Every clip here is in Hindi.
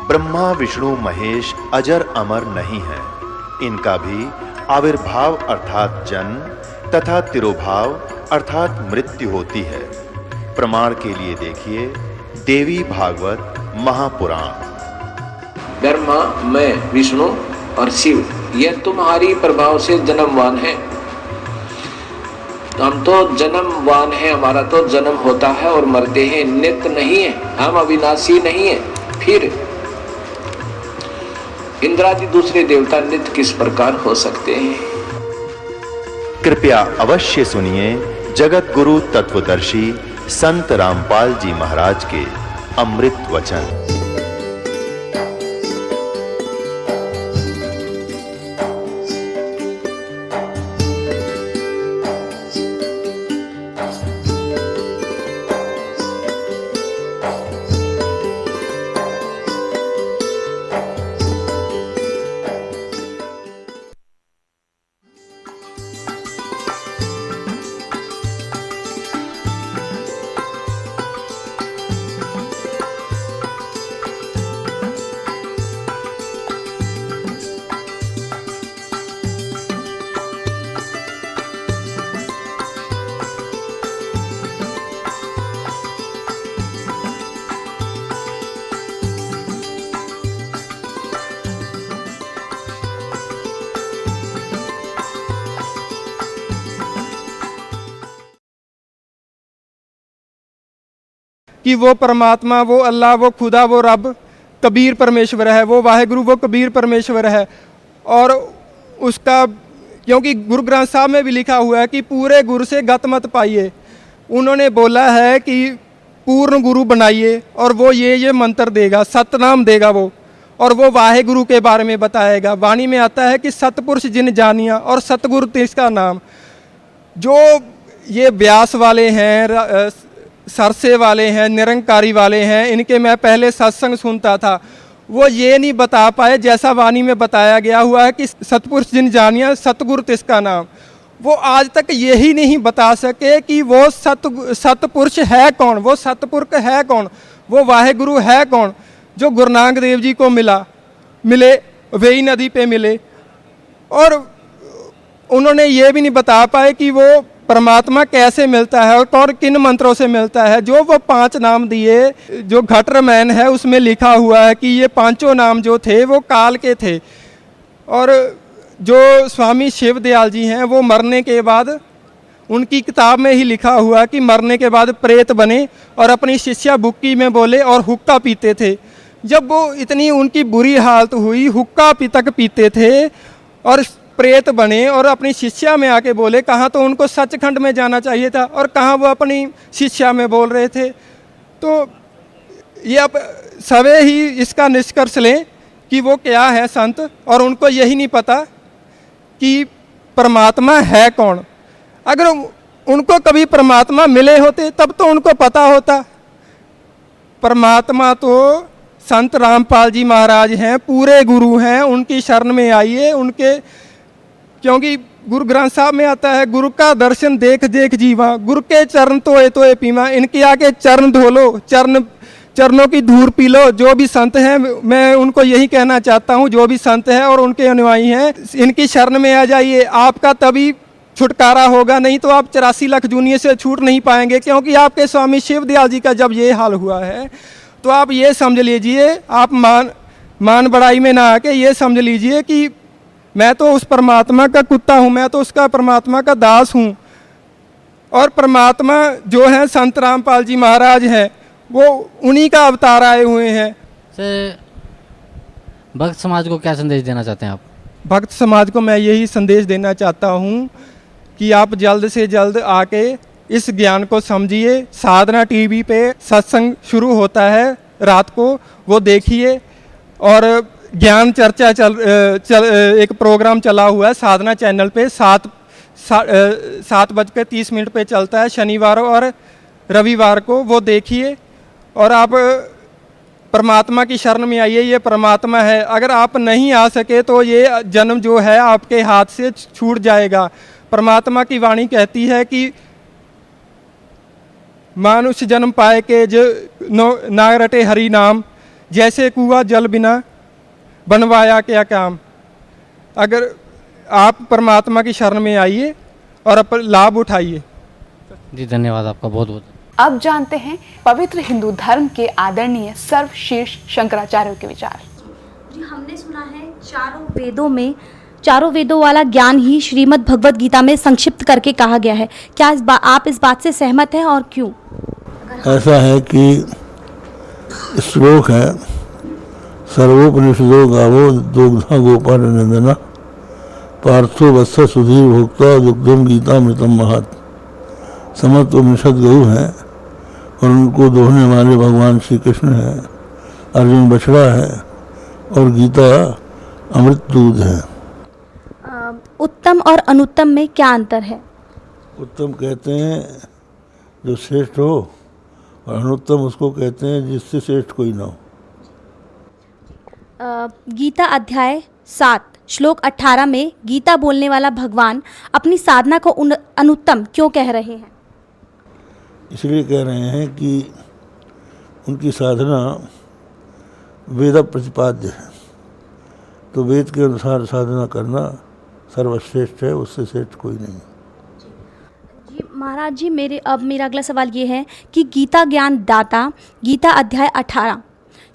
ब्रह्मा विष्णु महेश अजर अमर नहीं है। इनका भी आविर्भाव अर्थात जन्म तथा तिरोभाव अर्थात मृत्यु होती है। प्रमाण के लिए देखिए देवी भागवत महापुराण। ब्रह्मा, मैं, विष्णु और शिव ये तुम्हारी प्रभाव से जन्मवान है। हम तो जन्मवान है, हमारा तो जन्म होता है और मरते हैं, नित्य नहीं है, हम अविनाशी नहीं है। फिर इंद्रादि दूसरे देवता नित्य किस प्रकार हो सकते हैं? कृपया अवश्य सुनिए जगत गुरु तत्वदर्शी संत रामपाल जी महाराज के अमृत वचन। कि वो परमात्मा, वो अल्लाह, वो खुदा, वो रब कबीर परमेश्वर है, वो वाहेगुरु, वो कबीर परमेश्वर है। और उसका क्योंकि गुरु ग्रंथ साहब में भी लिखा हुआ है कि पूरे गुरु से गत मत पाइए। उन्होंने बोला है कि पूर्ण गुरु बनाइए और वो ये मंत्र देगा, सतनाम देगा वो, और वो वाहेगुरु के बारे में बताएगा। वाणी में आता है कि सतपुरुष जिन जानिया और सतगुरु तिसका नाम। जो ये व्यास वाले हैं, सरसे वाले हैं, निरंकारी वाले हैं, इनके मैं पहले सत्संग सुनता था, वो ये नहीं बता पाए जैसा वाणी में बताया गया हुआ है कि सतपुरुष जिन जानिया सतगुरु तिसका नाम। वो आज तक यही नहीं बता सके कि वो सतपुरुष है कौन, वो सतपुरुष है कौन, वो वाहेगुरु है कौन जो गुरु नानक देव जी को मिले वेई नदी पे मिले। और उन्होंने ये भी नहीं बता पाए कि वो परमात्मा कैसे मिलता है और किन मंत्रों से मिलता है। जो वो 5 नाम दिए, जो घट रामायण है उसमें लिखा हुआ है कि ये 5 नाम जो थे वो काल के थे। और जो स्वामी शिव दयाल जी हैं वो मरने के बाद, उनकी किताब में ही लिखा हुआ कि मरने के बाद प्रेत बने और अपनी शिष्या बुक्की में बोले और हुक्का पीते थे। जब वो इतनी उनकी बुरी हालत हुई, हुक्का तक पीते थे और प्रेत बने और अपनी शिष्या में आके बोले, कहाँ तो उनको सचखंड में जाना चाहिए था और कहाँ वो अपनी शिष्या में बोल रहे थे। तो ये अब सवे ही इसका निष्कर्ष लें कि वो क्या है संत, और उनको यही नहीं पता कि परमात्मा है कौन। अगर उनको कभी परमात्मा मिले होते तब तो उनको पता होता। परमात्मा तो संत रामपाल जी महाराज हैं, पूरे गुरु हैं, उनकी शरण में आइए। उनके क्योंकि गुरु ग्रंथ साहब में आता है, गुरु का दर्शन देख देख जीवा, गुरु के चरण तोए तोए पीवा। इनके आके चरण धो लो, चरणों की धूल पी लो। जो भी संत हैं, मैं उनको यही कहना चाहता हूँ, जो भी संत हैं और उनके अनुयायी हैं, इनकी शरण में आ जाइए। आपका तभी छुटकारा होगा, नहीं तो आप 84 लाख जूनियर से छूट नहीं पाएंगे। क्योंकि आपके स्वामी शिव दयाल जी का जब ये हाल हुआ है तो आप ये समझ लीजिए, आप मान बड़ाई में ना आके ये समझ लीजिए कि मैं तो उस परमात्मा का कुत्ता हूँ, मैं तो उसका परमात्मा का दास हूँ। और परमात्मा जो है संत रामपाल जी महाराज हैं, वो उन्हीं का अवतार आए हुए हैं। भक्त समाज को क्या संदेश देना चाहते हैं आप? भक्त समाज को मैं यही संदेश देना चाहता हूँ कि आप जल्द से जल्द आके इस ज्ञान को समझिए। साधना टीवी पे सत्संग शुरू होता है रात को, वो देखिए। और ज्ञान चर्चा एक प्रोग्राम चला हुआ है साधना चैनल पे, 7:30 पे चलता है, शनिवार और रविवार को, वो देखिए। और आप परमात्मा की शरण में आइए, ये परमात्मा है। अगर आप नहीं आ सके तो ये जन्म जो है आपके हाथ से छूट जाएगा। परमात्मा की वाणी कहती है कि मानुष जन्म पाए के जो ना रटे हरि नाम, जैसे कुआं जल बिना बनवाया क्या काम। अगर आप परमात्मा की शरण में आइए और अपन लाभ उठाइए। जी धन्यवाद आपका बहुत बहुत। अब जानते हैं पवित्र हिंदू धर्म के आदरणीय सर्वशीर्ष शंकराचार्य के विचार। जी हमने सुना है चारों वेदों वाला ज्ञान ही श्रीमद् भगवत गीता में संक्षिप्त करके कहा गया है। क्या आप इस बात से सहमत हैं और क्यों? ऐसा है कि श्लोक है, सर्वोपनिषदो गावो दुग्धा गोपाल नंदना पार्थो वत्स सुधीर भोक्ता दुग्धम गीतामृतम महत्। समस्त उपनिषद गऊ हैं और उनको दोहने वाले भगवान श्री कृष्ण हैं, अर्जुन बछड़ा है और गीता अमृत दूध है। उत्तम और अनुत्तम में क्या अंतर है? उत्तम कहते हैं जो श्रेष्ठ हो और अनुत्तम उसको कहते हैं जिससे श्रेष्ठ कोई ना हो। गीता अध्याय 7 श्लोक 18 में गीता बोलने वाला भगवान अपनी साधना को अनुत्तम क्यों कह रहे हैं? इसलिए कह रहे हैं कि उनकी साधना वेद प्रतिपाद्य है, तो वेद के अनुसार साधना करना सर्वश्रेष्ठ है, उससे श्रेष्ठ कोई नहीं। जी महाराज जी, मेरा अगला सवाल ये है कि गीता ज्ञान दाता गीता अध्याय 18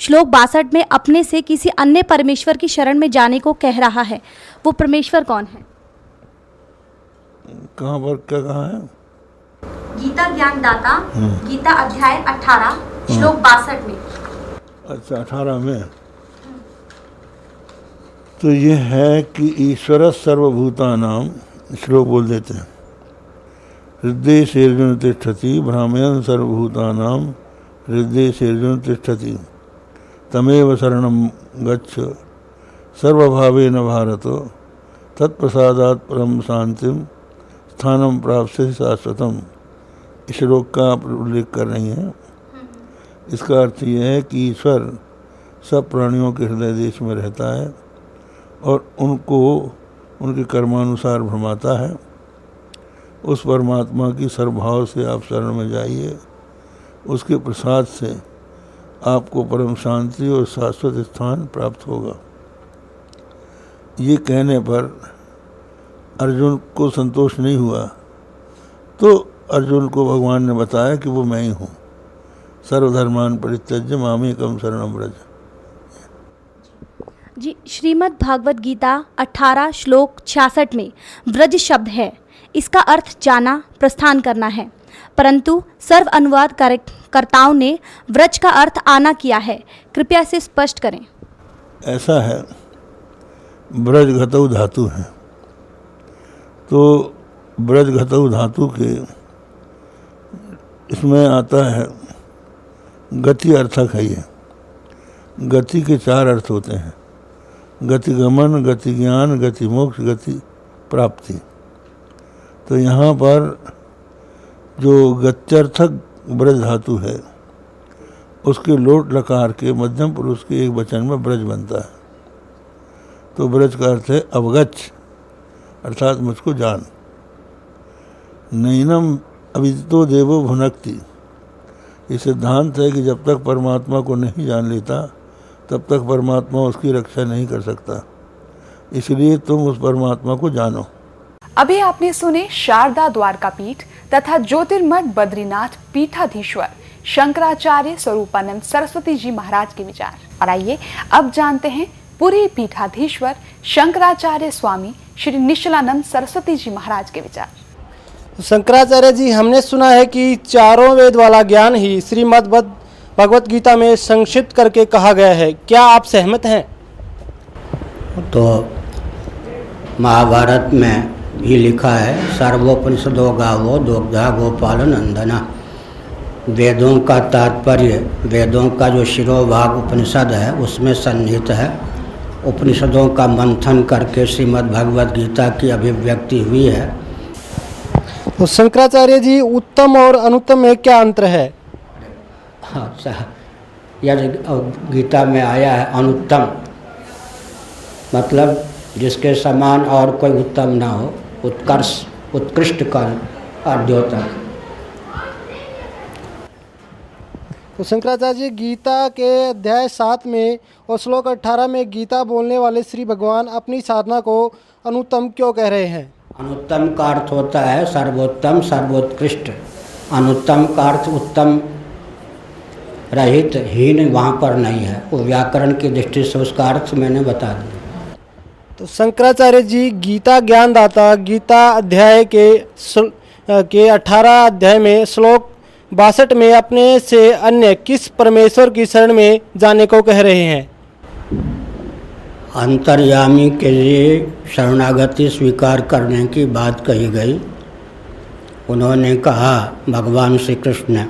श्लोक 62 में अपने से किसी अन्य परमेश्वर की शरण में जाने को कह रहा है, वो परमेश्वर कौन है? कहाँ पर क्या कहा है? गीता ज्ञान दाता गीता अध्याय 18 श्लोक 62 में। अच्छा 18 में तो ये है कि ईश्वर सर्वभूतानाम, श्लोक बोल देते हैं। हृदय सेर्जुन तिष्ठति भ्रामयन सर्वभूतानाम हृदय सेर्जुन तिष्ठति तमेव शरणं गच्छ सर्वभावेन भारत तत्प्रसादात् परम शांतिम स्थानम प्राप्स्यसि शाश्वतम। इस श्लोक का आप उल्लेख कर रही हैं। इसका अर्थ यह है कि ईश्वर सब प्राणियों के हृदय देश में रहता है और उनको उनके कर्मानुसार भ्रमाता है। उस परमात्मा की सर्वभाव से आप शरण में जाइए, उसके प्रसाद से आपको परम शांति और शाश्वत स्थान प्राप्त होगा। ये कहने पर अर्जुन को संतोष नहीं हुआ, तो अर्जुन को भगवान ने बताया कि वो मैं ही हूँ। सर्वधर्मान परित्यज्य मामेकं शरणं व्रज। जी श्रीमद् भागवत गीता 18 श्लोक 66 में व्रज शब्द है, इसका अर्थ जाना, प्रस्थान करना है, परंतु सर्व अनुवाद कर्ताओं ने व्रज का अर्थ आना किया है। कृपया इसे स्पष्ट करें। ऐसा है, ब्रज घतौ धातु है, तो ब्रज घतौ धातु के इसमें आता है गति अर्थक है। ये गति के 4 अर्थ होते हैं, गति गमन, गति ज्ञान, गति मोक्ष, गति प्राप्ति। तो यहाँ पर जो गत्यर्थक ब्रज धातु है उसके लोट लकार के मध्यम पुरुष के एक वचन में ब्रज बनता है। तो ब्रज का अर्थ है अवगच्छ, अर्थात मुझको जान। नैनम अविदितो देवो भुनक्ति। ये सिद्धांत है कि जब तक परमात्मा को नहीं जान लेता तब तक परमात्मा उसकी रक्षा नहीं कर सकता, इसलिए तुम उस परमात्मा को जानो। अभी आपने सुने शारदा द्वारका पीठ तथा ज्योतिर्मठ बद्रीनाथ पीठाधीश्वर शंकराचार्य स्वरूपानंद सरस्वती जी महाराज के विचार। और आइए अब जानते हैं पुरी पीठाधीश्वर शंकराचार्य स्वामी श्री निश्चलानंद सरस्वती जी महाराज के विचार। शंकराचार्य जी, हमने सुना है कि चारों वेद वाला ज्ञान ही श्रीमद् भगवत गीता में संक्षिप्त करके कहा गया है, क्या आप सहमत हैं? तो महाभारत में भी लिखा है, सर्वोपनिषदो गावो दुग्धा गोपाल नंदना। वेदों का तात्पर्य, वेदों का जो शिरोभाग उपनिषद है उसमें सन्निहित है। उपनिषदों का मंथन करके श्रीमद् भगवत गीता की अभिव्यक्ति हुई है। तो शंकराचार्य जी, उत्तम और अनुत्तम में क्या अंतर है? अच्छा, यह गीता में आया है अनुत्तम, मतलब जिसके समान और कोई उत्तम ना हो, उत्कर्ष उत्कृष्ट कर और द्योतक। तो शंकराचार्य जी गीता के अध्याय 7 में और श्लोक 18 में गीता बोलने वाले श्री भगवान अपनी साधना को अनुत्तम क्यों कह रहे हैं? अनुत्तम का अर्थ होता है सर्वोत्तम सर्वोत्कृष्ट। अनुत्तम का अर्थ उत्तम रहित हीन वहाँ पर नहीं है। वो व्याकरण की दृष्टि से उसका अर्थ मैंने बता दिया। तो शंकराचार्य जी गीता ज्ञानदाता गीता अध्याय के 18 अध्याय में श्लोक 62 में अपने से अन्य किस परमेश्वर की शरण में जाने को कह रहे हैं? अंतर्यामी के लिए शरणागति स्वीकार करने की बात कही गई। उन्होंने कहा भगवान श्री कृष्ण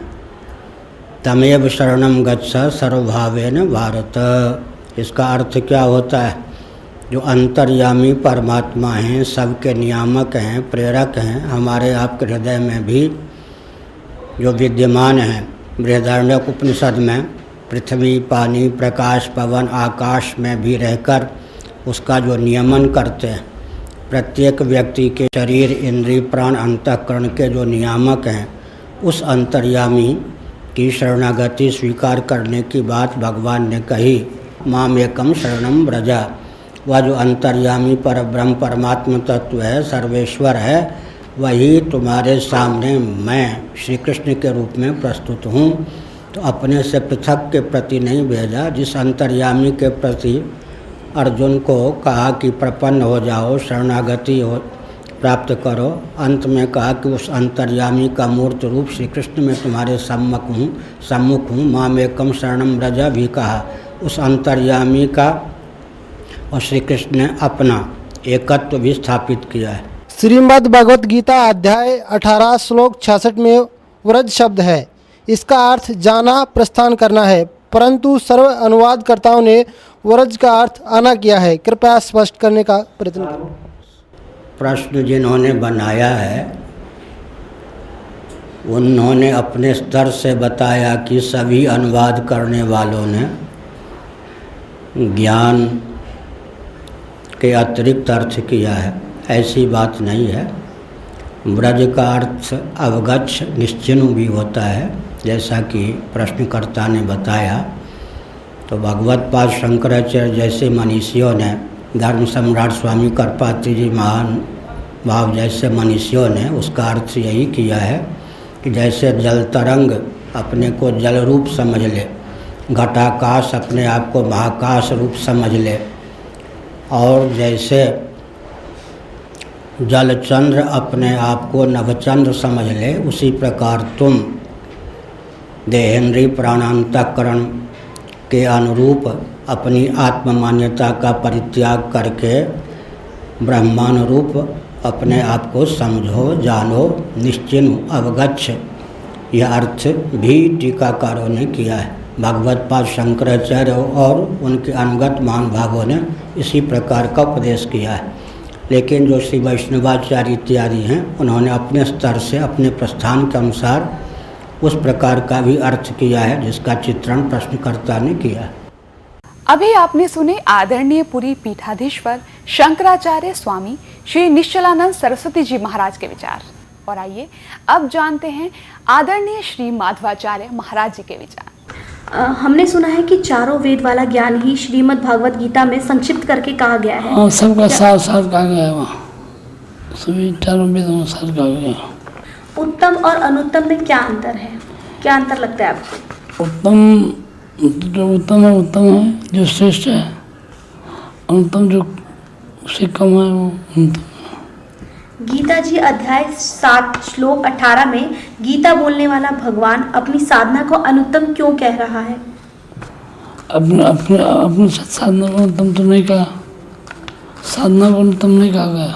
तमेव शरणम गच्छ सर्वभावेन भारत। इसका अर्थ क्या होता है? जो अंतर्यामी परमात्मा हैं, सबके नियामक हैं, प्रेरक हैं, हमारे आपके हृदय में भी जो विद्यमान हैं। बृहदारण्यक उपनिषद में पृथ्वी, पानी, प्रकाश, पवन, आकाश में भी रहकर उसका जो नियमन करते हैं, प्रत्येक व्यक्ति के शरीर, इंद्रिय, प्राण, अंतःकरण के जो नियामक हैं, उस अंतर्यामी की शरणागति स्वीकार करने की बात भगवान ने कही। माम एकम शरणम व्रजा। वह जो अंतर्यामी पर ब्रह्म परमात्मा तत्व है, सर्वेश्वर है, वही तुम्हारे सामने मैं श्री कृष्ण के रूप में प्रस्तुत हूँ। तो अपने से पृथक के प्रति नहीं भेजा। जिस अंतर्यामी के प्रति अर्जुन को कहा कि प्रपन्न हो जाओ, शरणागति हो प्राप्त करो, अंत में कहा कि उस अंतर्यामी का मूर्त रूप श्री कृष्ण में तुम्हारे सम्मुख हूँ। मामेकम शरणम व्रजा भी कहा। उस अंतर्यामी का और श्री कृष्ण ने अपना एकत्व भी स्थापित किया है। श्रीमद् भगवत गीता अध्याय 18 श्लोक 66 में व्रज शब्द है। इसका अर्थ जाना, प्रस्थान करना है, परंतु सर्व अनुवादकर्ताओं ने व्रज का अर्थ आना किया है। कृपया स्पष्ट करने का प्रयत्न करें। प्रश्न जिन्होंने बनाया है उन्होंने अपने स्तर से बताया कि सभी अनुवाद करने वालों ने ज्ञान के अतिरिक्त अर्थ किया है। ऐसी बात नहीं है। व्रज का अर्थ अवगच्छ, निश्चिनु भी होता है, जैसा कि प्रश्नकर्ता ने बताया। तो भगवत पाद शंकराचार्य जैसे मनीषियों ने, धर्म सम्राट स्वामी करपात्री जी महान भाव जैसे मनीषियों ने उसका अर्थ यही किया है कि जैसे जल तरंग अपने को जल रूप समझ ले, घटाकाश अपने आप को महाकाश रूप समझ ले, और जैसे जलचंद्र अपने आप को नभचंद्र समझ ले, उसी प्रकार तुम देहेंद्रीय प्राणांतकरण के अनुरूप अपनी आत्ममान्यता का परित्याग करके ब्रह्मानुरूप अपने आप को समझो, जानो, निश्चिनु, अवगच्छ। यह अर्थ भी टीकाकारों ने किया है। भगवत पाद शंकराचार्य और उनके अनुगत महानुभावों ने इसी प्रकार का उपदेश किया है। लेकिन जो श्री वैष्णवाचार्य इत्यादि हैं, उन्होंने अपने स्तर से अपने प्रस्थान के अनुसार उस प्रकार का भी अर्थ किया है जिसका चित्रण प्रश्नकर्ता ने किया है। अभी आपने सुने आदरणीय पुरी पीठाधीश्वर शंकराचार्य स्वामी श्री निश्चलानंद सरस्वती जी महाराज के विचार। और आइए अब जानते हैं आदरणीय श्री माधवाचार्य महाराज जी के विचार। हमने सुना है कि चारों वेद वाला ज्ञान ही श्रीमद् भागवत गीता में संक्षिप्त करके कहा गया है। सबका साथ साथ कहा गया है, वहाँ सभी चारों वेदों में साथ कहा गया है। उत्तम और अनुत्तम में क्या अंतर है? क्या अंतर लगता है आपको? जो उत्तम है जो श्रेष्ठ है, अनुत्तम जो उससे कम है वो अनुत्तम। गीता जी अध्याय 7 श्लोक 18 में गीता बोलने वाला भगवान अपनी साधना को अनुत्तम क्यों कह रहा है? अपने साधना को अनुत्तम तो नहीं कहा, साधना को अनुत्तम नहीं कहा गया,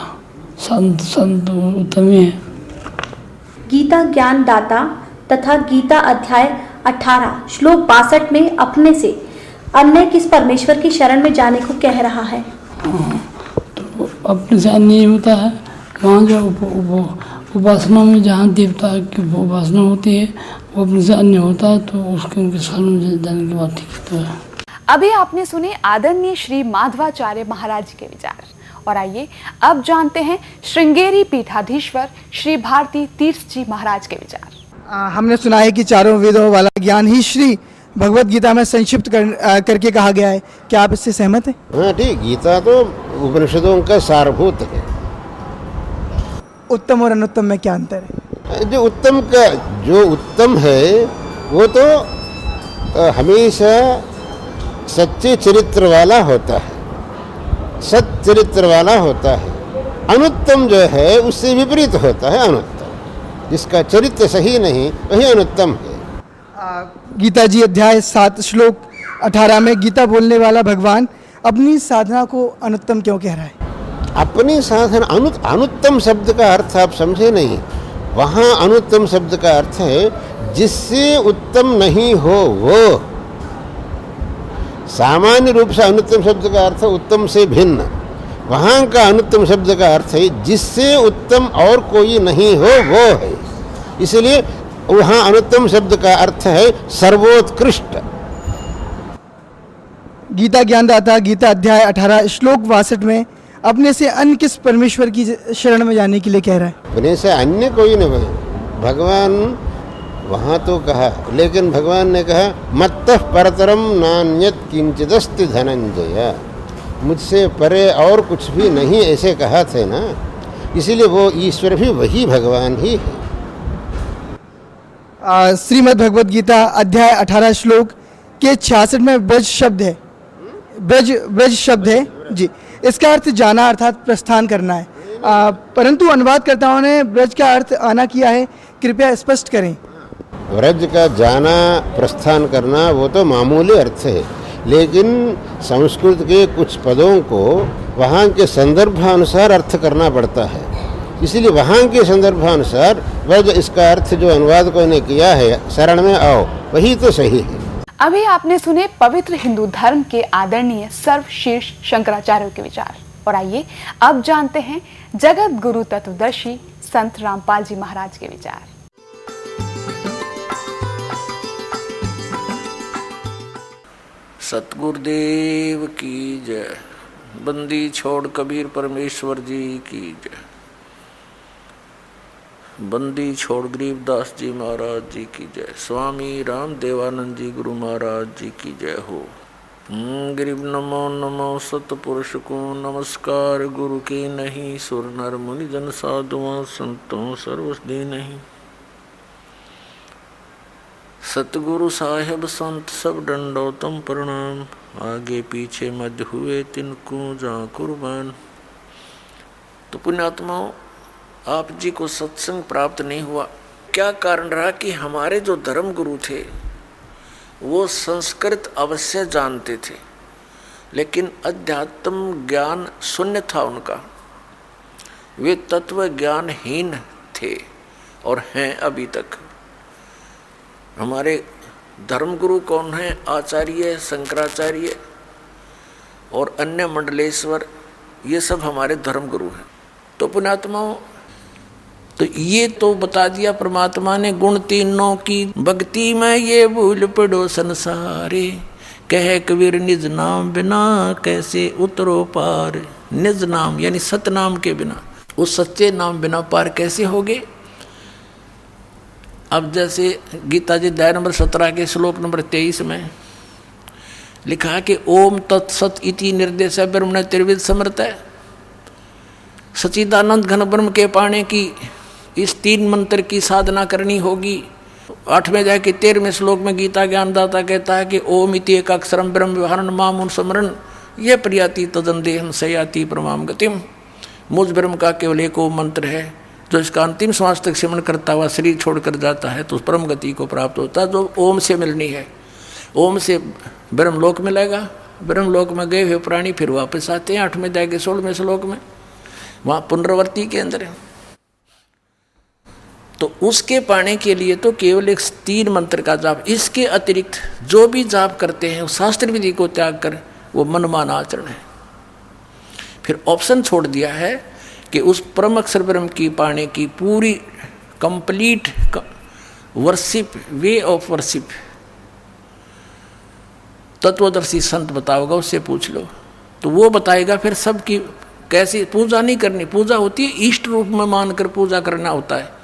साधना तो उत्तम ही है। गीता ज्ञान दाता तथा गीता अध्याय 18 श्लोक 62 में अपने से अन्य किस परमेश्वर की शरण में जाने को कह रहा है? तो अपने से अन्य ही होता है। वहाँ जो उपासना में जहाँ देवता की उपासना होती है वो अपने से अन्य होता है, तो उसके उनके शरण में जाने की बात ठीक तो है। अभी आपने सुने आदरणीय श्री माधवाचार्य महाराज के विचार। और आइए अब जानते हैं श्रृंगेरी पीठाधीश्वर श्री भारती तीर्थ जी महाराज के विचार। हमने सुना है कि चारों वेदों वाला ज्ञान ही श्री भगवत गीता में संक्षिप्त करके कहा गया है। क्या आप इससे सहमत हैं? हाँ ठीक, गीता तो उपनिषदों का सारभूत है। उत्तम और अनुत्तम में क्या अंतर है? जो उत्तम है वो तो हमेशा सच्चे चरित्र वाला होता है, सत चरित्र वाला होता है। अनुत्तम जो है उससे विपरीत होता है अनुत्तम, जिसका चरित्र सही नहीं वही अनुत्तम है। गीता जी अध्याय 7 श्लोक 18 में गीता बोलने वाला भगवान अपनी साधना को अनुत्तम क्यों कह रहा है? अपनी साधना, अनुत्तम शब्द का अर्थ आप समझे नहीं। वहाँ अनुत्तम शब्द का अर्थ है जिससे उत्तम नहीं हो वो। सामान्य रूप से अनुत्तम शब्द का अर्थ उत्तम से भिन्न। वहाँ का अनुत्तम शब्द का अर्थ है जिससे उत्तम और कोई नहीं हो वो है। इसलिए वहाँ अनुत्तम शब्द का अर्थ है सर्वोत्कृष्ट। गीता ज्ञानदाता गीता अध्याय 18 श्लोक 62 में अपने से अन्य किस परमेश्वर की शरण में जाने के लिए कह रहा है? अपने से अन्य कोई नहीं। भगवान वहाँ तो कहा, लेकिन भगवान ने कहा मत्तः परतरम नान्यत् किंचिदस्ति धनंजय, मुझसे परे और कुछ भी नहीं, ऐसे कहा थे ना। इसीलिए वो ईश्वर भी वही भगवान ही है। श्रीमद् भगवद गीता अध्याय 18 श्लोक के 66 में ब्रज शब्द है, ब्रज शब्द है जी। इसका अर्थ जाना अर्थात प्रस्थान करना है, परंतु अनुवादकर्ताओं ने ब्रज का अर्थ आना किया है। कृपया स्पष्ट करें। ब्रज का जाना प्रस्थान करना वो तो मामूली अर्थ है, लेकिन संस्कृत के कुछ पदों को वहाँ के संदर्भानुसार अर्थ करना पड़ता है। इसलिए वहाँ के संदर्भानुसार ब्रज, इसका अर्थ जो अनुवादकों ने किया है शरण में आओ, वही तो सही है। अभी आपने सुने पवित्र हिंदू धर्म के आदरणीय सर्वशीर्ष शंकराचार्य के विचार, और आइए अब जानते हैं जगत गुरु तत्वदर्शी संत रामपाल जी महाराज के विचार। सतगुरुदेव की जय। बंदी छोड़ कबीर परमेश्वर जी की जय। बंदी छोड़ गरीबदास जी महाराज जी की जय। स्वामी राम देवानंद जी गुरु महाराज जी की जय हो। गरीब नमो नमो सतपुरुष को नमस्कार, गुरु के नहीं सुर नर मुनि जन साधुओं संतों सर्वस्दी नहीं। सतगुरु साहेब संत सब दंडोतम प्रणाम, आगे पीछे मध्य हुए तिनको जा कुर्बान। तो पुण्यात्माओं, आप जी को सत्संग प्राप्त नहीं हुआ, क्या कारण रहा कि हमारे जो धर्म गुरु थे वो संस्कृत अवश्य जानते थे, लेकिन अध्यात्म ज्ञान शून्य था उनका। वे तत्व ज्ञानहीन थे और हैं अभी तक। हमारे धर्मगुरु कौन हैं? आचार्य, शंकराचार्य और अन्य मंडलेश्वर, ये सब हमारे धर्मगुरु हैं। तो पुण्यात्माओं, तो ये तो बता दिया परमात्मा ने, गुण तीनों की भक्ति में ये भूल पड़ो संसारे, कह कबीर निज नाम बिना कैसे उतरो पार। निज नाम यानी सतनाम के बिना, उस सच्चे नाम बिना पार कैसे होगे? अब जैसे गीता जी अध्याय नंबर 17 के श्लोक नंबर 23 में लिखा है कि ओम तत्सत इति निर्देश ब्रह्म ने त्रिविध समर्थ है। सच्चिदानंद घन ब्रह्म के पाने की इस 3 मंत्र की साधना करनी होगी। 8वें अध्याय के 13वें श्लोक में गीता ज्ञानदाता कहता है कि ओम इति एक अक्षरम ब्रह्म व्यवहारन माम स्मरण यह प्रियाति तदन देहम सयाति परमाम गतिम। मुझ ब्रह्म का केवल एक ओम मंत्र है, जो इसका अंतिम श्वास तक सिमरण करता हुआ शरीर छोड़कर जाता है तो उस परम गति को प्राप्त होता है, जो ओम से मिलनी है। ओम से ब्रह्मलोक मिलेगा। ब्रह्मलोक में गए हुए प्राणी फिर वापस आते हैं। 8वें अध्याय के 16वें श्लोक में, वहाँ पुनरावर्ती के अंदर है। तो उसके पाने के लिए तो केवल एक 3 मंत्र का जाप, इसके अतिरिक्त जो भी जाप करते हैं वो शास्त्र विधि को त्याग कर वो मनमाना आचरण है। फिर ऑप्शन छोड़ दिया है कि उस परम अक्षर ब्रह्म की पाने की पूरी complete worship, way of worship तत्वदर्शी संत बताओगा, उससे पूछ लो तो वो बताएगा। फिर सबकी कैसी पूजा नहीं करनी। पूजा होती है इष्ट रूप में मानकर पूजा करना होता है।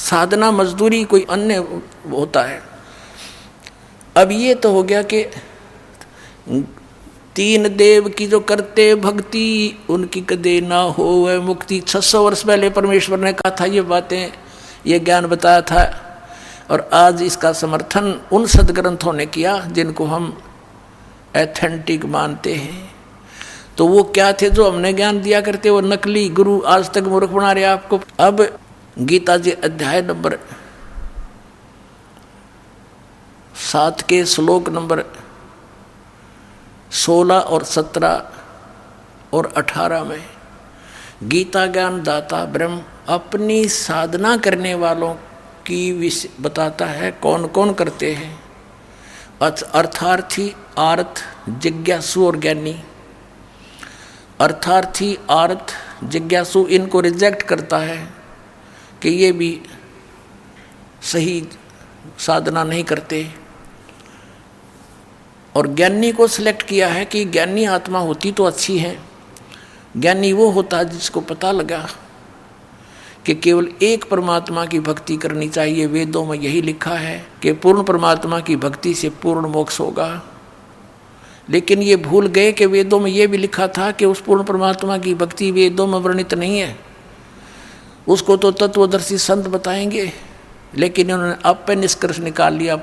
साधना मजदूरी कोई अन्य होता है। अब ये तो हो गया कि तीन देव की जो करते भक्ति उनकी कदे ना हो वह मुक्ति। 600 वर्ष पहले परमेश्वर ने कहा था ये बातें, ये ज्ञान बताया था, और आज इसका समर्थन उन सदग्रंथों ने किया जिनको हम एथेंटिक मानते हैं। तो वो क्या थे जो हमने ज्ञान दिया करते, वो नकली गुरु आज तक मूर्ख बना रहे आपको। अब गीता जी अध्याय नंबर 7 के श्लोक नंबर 16 और 17 और 18 में गीता ज्ञान दाता ब्रह्म अपनी साधना करने वालों की बताता है कौन कौन करते हैं। अर्थार्थी, आर्थ, जिज्ञासु और ज्ञानी। अर्थार्थी, आर्थ, जिज्ञासु इनको रिजेक्ट करता है कि ये भी सही साधना नहीं करते, और ज्ञानी को सिलेक्ट किया है कि ज्ञानी आत्मा होती तो अच्छी है। ज्ञानी वो होता है जिसको पता लगा कि केवल एक परमात्मा की भक्ति करनी चाहिए। वेदों में यही लिखा है कि पूर्ण परमात्मा की भक्ति से पूर्ण मोक्ष होगा। लेकिन ये भूल गए कि वेदों में ये भी लिखा था कि उस पूर्ण परमात्मा की भक्ति वेदों में वर्णित नहीं है, उसको तो तत्वदर्शी संत बताएंगे। लेकिन उन्होंने अपने निष्कर्ष निकाल लिया,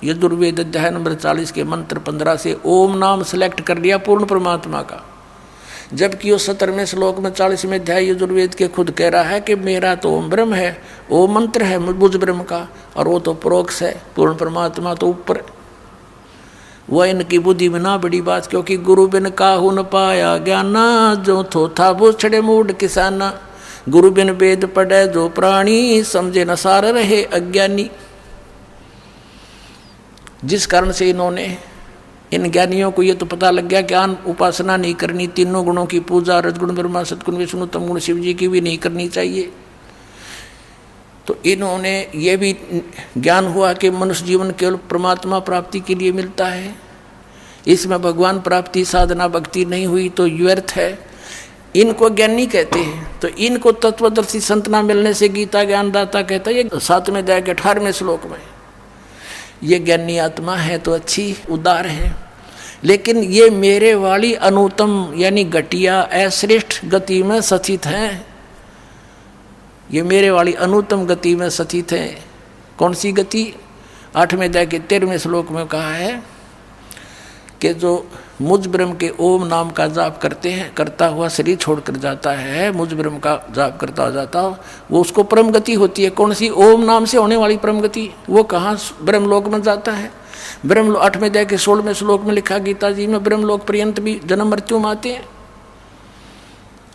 यजुर्वेद अध्याय नंबर 40 के मंत्र 15 से ओम नाम सेलेक्ट कर लिया पूर्ण परमात्मा का, जबकि वो 17वें श्लोक में 40वें अध्याय यजुर्वेद के खुद कह रहा है कि मेरा तो ओम ब्रह्म है, ओम मंत्र है बुझ ब्रह्म का, और वो तो परोक्ष है, पूर्ण परमात्मा तो ऊपर। वह इनकी बुद्धि में ना बड़ी बात, क्योंकि गुरु बिन काहू न पाया ज्ञाना, जो थोथा वो छड़े मूड किसाना। गुरु बिन वेद पढ़े जो प्राणी, समझे न सार रहे अज्ञानी। जिस कारण से इन्होंने, इन ज्ञानियों को ये तो पता लग गया ज्ञान उपासना नहीं करनी, तीनों गुणों की पूजा, रजगुण ब्रह्मा सतगुण विष्णु तम गुण शिव जी की भी नहीं करनी चाहिए। तो इन्होंने ये भी ज्ञान हुआ कि मनुष्य जीवन केवल परमात्मा प्राप्ति के लिए मिलता है, इसमें भगवान प्राप्ति साधना भक्ति नहीं हुई तो व्यर्थ है। इनको ज्ञानी कहते हैं। तो इनको तत्वदर्शी संत ना मिलने से गीता ज्ञानदाता कहता है, ये 7वें अध्याय के 18वें श्लोक में, ये ज्ञानी आत्मा है तो अच्छी उदार है, लेकिन ये मेरे वाली अनुत्तम यानी घटिया अश्रेष्ठ गति में सचित हैं। ये मेरे वाली अनुत्तम गति में सचित है। कौन सी गति? 8वें अध्याय के 13वें श्लोक में कहा है कि जो मुझ ब्रह्म के ओम नाम का जाप करते हैं, करता हुआ शरीर छोड़कर जाता है, मुझ ब्रह्म का जाप करता हो जाता हो, वो उसको परम गति होती है। कौन सी? ओम नाम से होने वाली परम गति। वो कहाँ ब्रह्मलोक में जाता है? ब्रह्म 8वें अध्याय के 16वें श्लोक में लिखा गीता जी में, ब्रह्मलोक पर्यंत भी जन्म मृत्यु में आते हैं।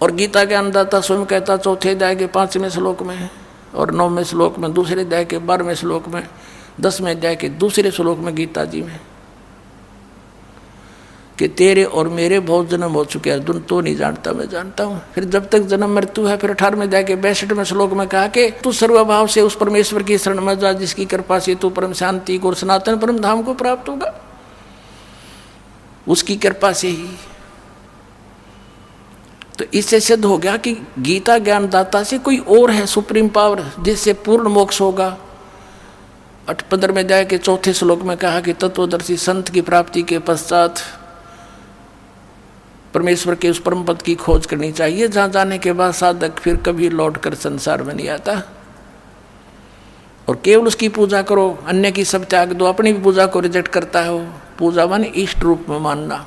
और गीता के ज्ञानदाता स्वयं कहता 4थे अध्याय के 5वें श्लोक में, और 9वें श्लोक में, 2 अध्याय के 12वें श्लोक में, 10वें अध्याय के 2 श्लोक में गीता जी में कि तेरे और मेरे बहुत जन्म हो चुके हैं, तो नहीं जानता मैं जानता हूँ। फिर जब तक जन्म मृत्यु है, फिर 18वें अध्याय के 62वें श्लोक में कहा कि तू सर्वभाव से उस परमेश्वर की शरण में जा जिसकी कृपा से तू परम शांति को और सनातन परम धाम को प्राप्त होगा, उसकी कृपा से ही। तो इससे सिद्ध हो गया कि गीता ज्ञानदाता से कोई और है सुप्रीम पावर जिससे पूर्ण मोक्ष होगा। 15वें अध्याय के 4थे श्लोक में कहा कि तत्वदर्शी संत की प्राप्ति के पश्चात परमेश्वर के उस परम पद की खोज करनी चाहिए, जहाँ जाने के बाद साधक फिर कभी लौटकर संसार में नहीं आता, और केवल उसकी पूजा करो, अन्य की सब त्याग दो। अपनी भी पूजा को रिजेक्ट करता है वो, पूजा माने इष्ट रूप में मानना।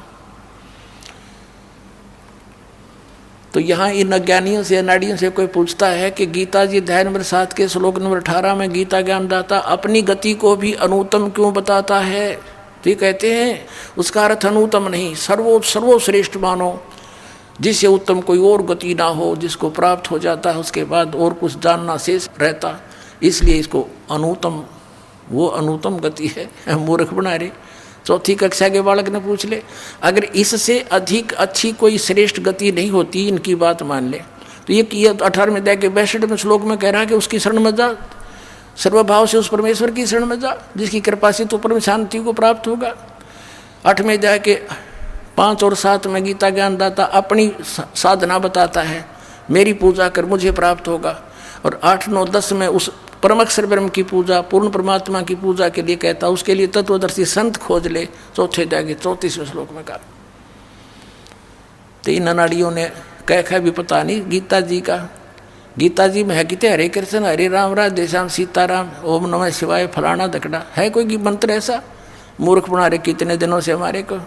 तो यहाँ इन अज्ञानियों से, अनाड़ियों से कोई पूछता है कि गीता जी अध्याय नंबर 7 के श्लोक नंबर 18 में गीता ज्ञानदाता अपनी गति को भी अनुत्तम क्यों बताता है? तो ये कहते हैं उसका अर्थ अनुत्तम नहीं, सर्वश्रेष्ठ मानो, जिससे उत्तम कोई और गति ना हो, जिसको प्राप्त हो जाता है उसके बाद और कुछ जानना शेष रहता, इसलिए इसको अनुत्तम, वो अनुत्तम गति है। मूर्ख बना रहे। 4ठी कक्षा के बालक ने पूछ ले, अगर इससे अधिक अच्छी कोई श्रेष्ठ गति नहीं होती, इनकी बात मान ले, तो ये 18वें अध्याय के 62वें श्लोक में कह रहा है कि उसकी शरण में जा, सर्वभाव से उस परमेश्वर की शरण में जा जिसकी कृपा से तो परम शांति को प्राप्त होगा। 8वें अध्याय के 5 और 7 में गीता ज्ञानदाता अपनी साधना बताता है, मेरी पूजा कर मुझे प्राप्त होगा। और 8, 9, 10 में उस परम अक्षर ब्रह्म की पूजा, पूर्ण परमात्मा की पूजा के लिए कहता, उसके लिए तत्वदर्शी संत खोज ले। चौथे अध्याय के 34वें श्लोक में कहा। तो इन अनाड़ियों ने कह भी पता नहीं गीता जी का। गीता जी में है कितने हरे कृष्ण हरे राम राधे श्याम सीताराम ओम नमः शिवाय फलाना धकड़ा, है कोई मंत्र ऐसा? मूर्ख बना रहे कितने दिनों से हमारे को।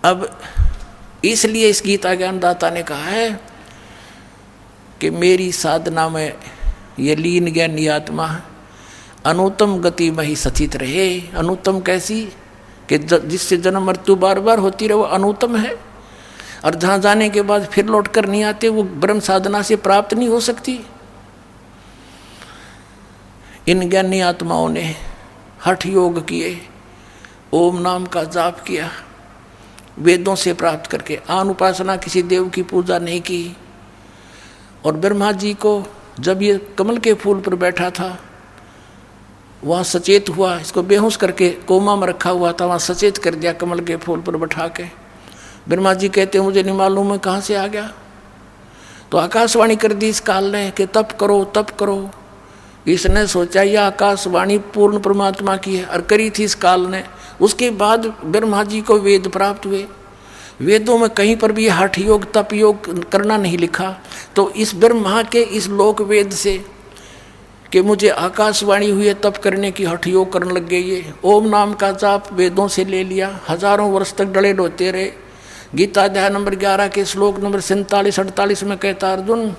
अब इसलिए इस गीता ज्ञानदाता ने कहा है कि मेरी साधना में ये लीन ज्ञानी आत्मा अनुत्तम गति में ही सचित रहे। अनुत्तम कैसी? कि जिससे जन्म मृत्यु बार बार होती रहे, वो अनुत्तम है। और जहाँ जाने के बाद फिर लौट कर नहीं आते, वो ब्रह्म साधना से प्राप्त नहीं हो सकती। इन ज्ञानी आत्माओं ने हठ योग किए, ओम नाम का जाप किया, वेदों से प्राप्त करके आन उपासना, किसी देव की पूजा नहीं की। और ब्रह्मा जी को जब ये कमल के फूल पर बैठा था, वहाँ सचेत हुआ, इसको बेहोश करके कोमा में रखा हुआ था, वहाँ सचेत कर दिया कमल के फूल पर बैठा के। ब्रह्मा जी कहते मुझे नहीं मालूम है कहाँ से आ गया। तो आकाशवाणी कर दी इस काल ने कि तप करो तप करो। इसने सोचा यह आकाशवाणी पूर्ण परमात्मा की है, और करी थी इस काल ने। उसके बाद ब्रह्मा जी को वेद प्राप्त हुए। वेदों में कहीं पर भी हठ योग तप योग करना नहीं लिखा। तो इस ब्रह्मा के इस लोक वेद से कि मुझे आकाशवाणी हुई है तप करने की, हठ योग करने लग गए। ये ओम नाम का जाप वेदों से ले लिया, हजारों वर्ष तक डले डोते रहे। गीता अध्याय नंबर 11 के श्लोक नंबर 47-48 में कहता, अर्जुन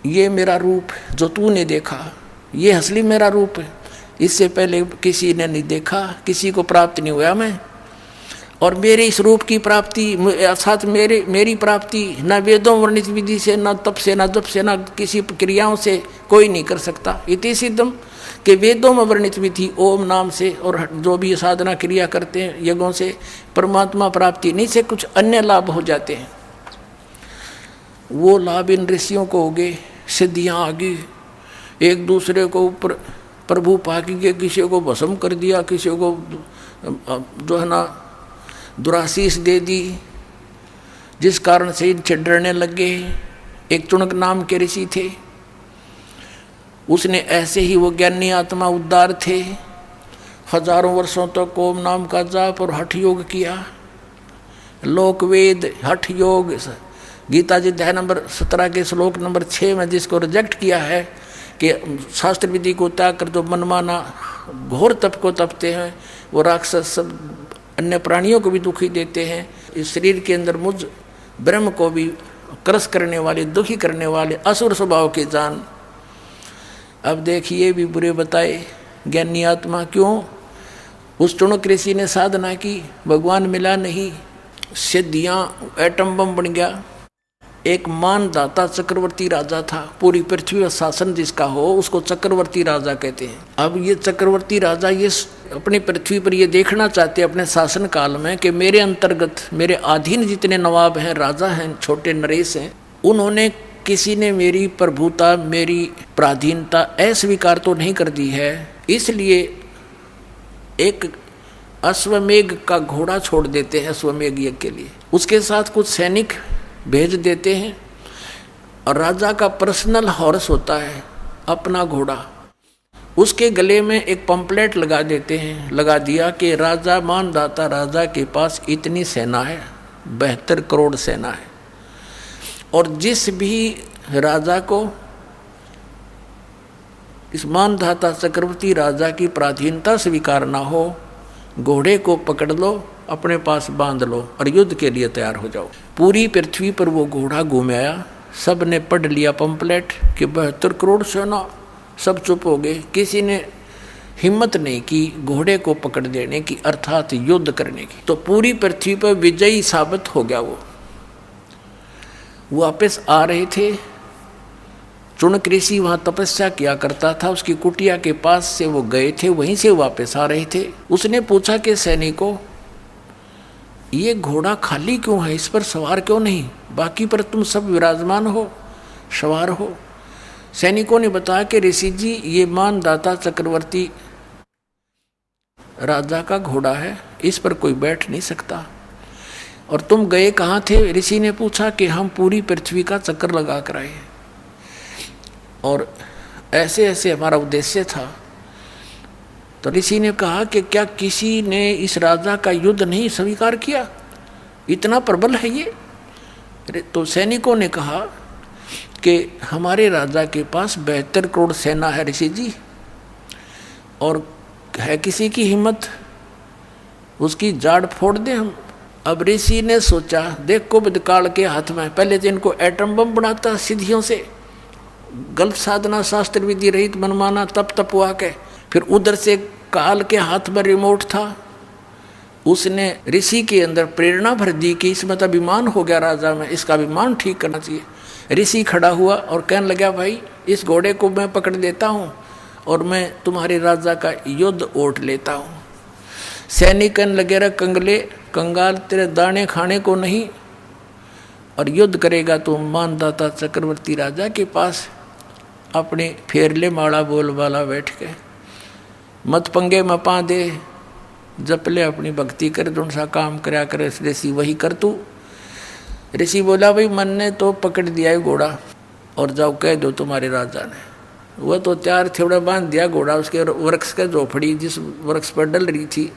ये मेरा रूप जो तूने देखा, ये असली मेरा रूप है। इससे पहले किसी ने नहीं देखा, किसी को प्राप्त नहीं हुआ मैं। और मेरे इस रूप की प्राप्ति अर्थात मेरी प्राप्ति न वेदों वर्णित विधि से, न तप से, न जप से, न किसी क्रियाओं से कोई नहीं कर सकता। इति सिद्धम कि वेदों में वर्णित विधि ओम नाम से और जो भी साधना क्रिया करते हैं यज्ञों से परमात्मा प्राप्ति नहीं से कुछ अन्य लाभ हो जाते हैं। वो लाभ इन ऋषियों को हो गए, सिद्धियाँ आ गई, एक दूसरे को ऊपर प्रभु पाकी के, किसी को भस्म कर दिया, किसी को जो है ना दुराशीष दे दी, जिस कारण से इनसे डरने लग गए। एक चुनक नाम के ऋषि थे, उसने ऐसे ही वो ज्ञानी आत्मा उद्धार थे, हजारों वर्षों तक ओम नाम का जाप और हठ योग किया। लोक वेद हठ योग गीता जी अध्याय नंबर 17 के श्लोक नंबर 6 में जिसको रिजेक्ट किया है कि शास्त्र विधि को त्याग कर जो मनमाना घोर तप को तपते हैं, वो राक्षस सब अन्य प्राणियों को भी दुखी देते हैं। इस शरीर के अंदर मुझ ब्रह्म को भी क्रस करने वाले, दुखी करने वाले असुर स्वभाव के जान। अब देखिए भी बुरे बताए ज्ञानी आत्मा क्यों? उस चुनक ऋषि ने साधना की, भगवान मिला नहीं, सिद्धियाँ एटम बम बन गया। एक मानदाता चक्रवर्ती राजा था, पूरी पृथ्वी पर शासन जिसका हो उसको चक्रवर्ती राजा कहते हैं। अब ये चक्रवर्ती राजा ये अपनी पृथ्वी पर ये देखना चाहते अपने शासन काल में कि मेरे अंतर्गत मेरे अधीन जितने नवाब हैं, राजा हैं, छोटे नरेश हैं, उन्होंने किसी ने मेरी प्रभुता, मेरी पराधीनता अस्वीकार तो नहीं कर दी है। इसलिए एक अश्वमेघ का घोड़ा छोड़ देते हैं अश्वमेघ यज्ञ के लिए, उसके साथ कुछ सैनिक भेज देते हैं, और राजा का पर्सनल हॉर्स होता है अपना घोड़ा, उसके गले में एक पंपलेट लगा देते हैं। लगा दिया कि राजा मानदाता राजा के पास इतनी सेना है, 72 करोड़ सेना है, और जिस भी राजा को इस मानदाता चक्रवर्ती राजा की पराधीनता स्वीकार ना हो, घोड़े को पकड़ लो, अपने पास बांध लो और युद्ध के लिए तैयार हो जाओ। पूरी पृथ्वी पर वो घोड़ा घूम आया, सब ने पढ़ लिया पंपलेट कि 72 करोड़ सेना, सब चुप हो गए। किसी ने हिम्मत नहीं की घोड़े को पकड़ देने की, अर्थात युद्ध करने की। तो पूरी पृथ्वी पर विजयी साबित हो गया। वो वापस आ रहे थे, चुनक ऋषि वहाँ तपस्या किया करता था, उसकी कुटिया के पास से वो गए थे, वहीं से वापस आ रहे थे। उसने पूछा कि सैनिकों ये घोड़ा खाली क्यों है, इस पर सवार क्यों नहीं, बाकी पर तुम सब विराजमान हो, सवार हो। सैनिकों ने बताया कि ऋषि जी ये मानदाता चक्रवर्ती राजा का घोड़ा है, इस पर कोई बैठ नहीं सकता। और तुम गए कहाँ थे? ऋषि ने पूछा कि हम पूरी पृथ्वी का चक्कर लगा कर आए। और ऐसे ऐसे हमारा उद्देश्य था। तो ऋषि ने कहा कि क्या किसी ने इस राजा का युद्ध नहीं स्वीकार किया, इतना प्रबल है ये। तो सैनिकों ने कहा कि हमारे राजा के पास 72 करोड़ सेना है ऋषि जी, और है किसी की हिम्मत उसकी जाड़ फोड़ दे हम। अब ऋषि ने सोचा, देख कुबद काल के हाथ में, पहले तो इनको एटम बम बनाता सिद्धियों से, गलत साधना शास्त्र विधि रहित मनमाना तप तपवा के, फिर उधर से काल के हाथ में रिमोट था, उसने ऋषि के अंदर प्रेरणा भर दी कि इसमें तो अभिमान हो गया राजा में, इसका अभिमान ठीक करना चाहिए। ऋषि खड़ा हुआ और कहने लगा, भाई इस घोड़े को मैं पकड़ देता हूँ और मैं तुम्हारे राजा का युद्ध ओट लेता हूँ। सैनिक कहने लगे, रे कंगले कंगाल, तेरे दाने खाने को नहीं, और युद्ध करेगा तो मानदाता चक्रवर्ती राजा के पास अपने फेरले माड़ा बोल वाला बैठ के, मत पंगे में पा दे, जप ले अपनी भक्ति कर, जो सा काम कराया करे ऋषि वही कर तू। ऋषि बोला, भाई मन ने तो पकड़ दिया है घोड़ा, और जाओ कह दो तुम्हारे राजा ने। वह तो त्यार थोड़ा बांध दिया घोड़ा उसके वृक्ष के झोपड़ी जिस वृक्ष पर डल रही थी।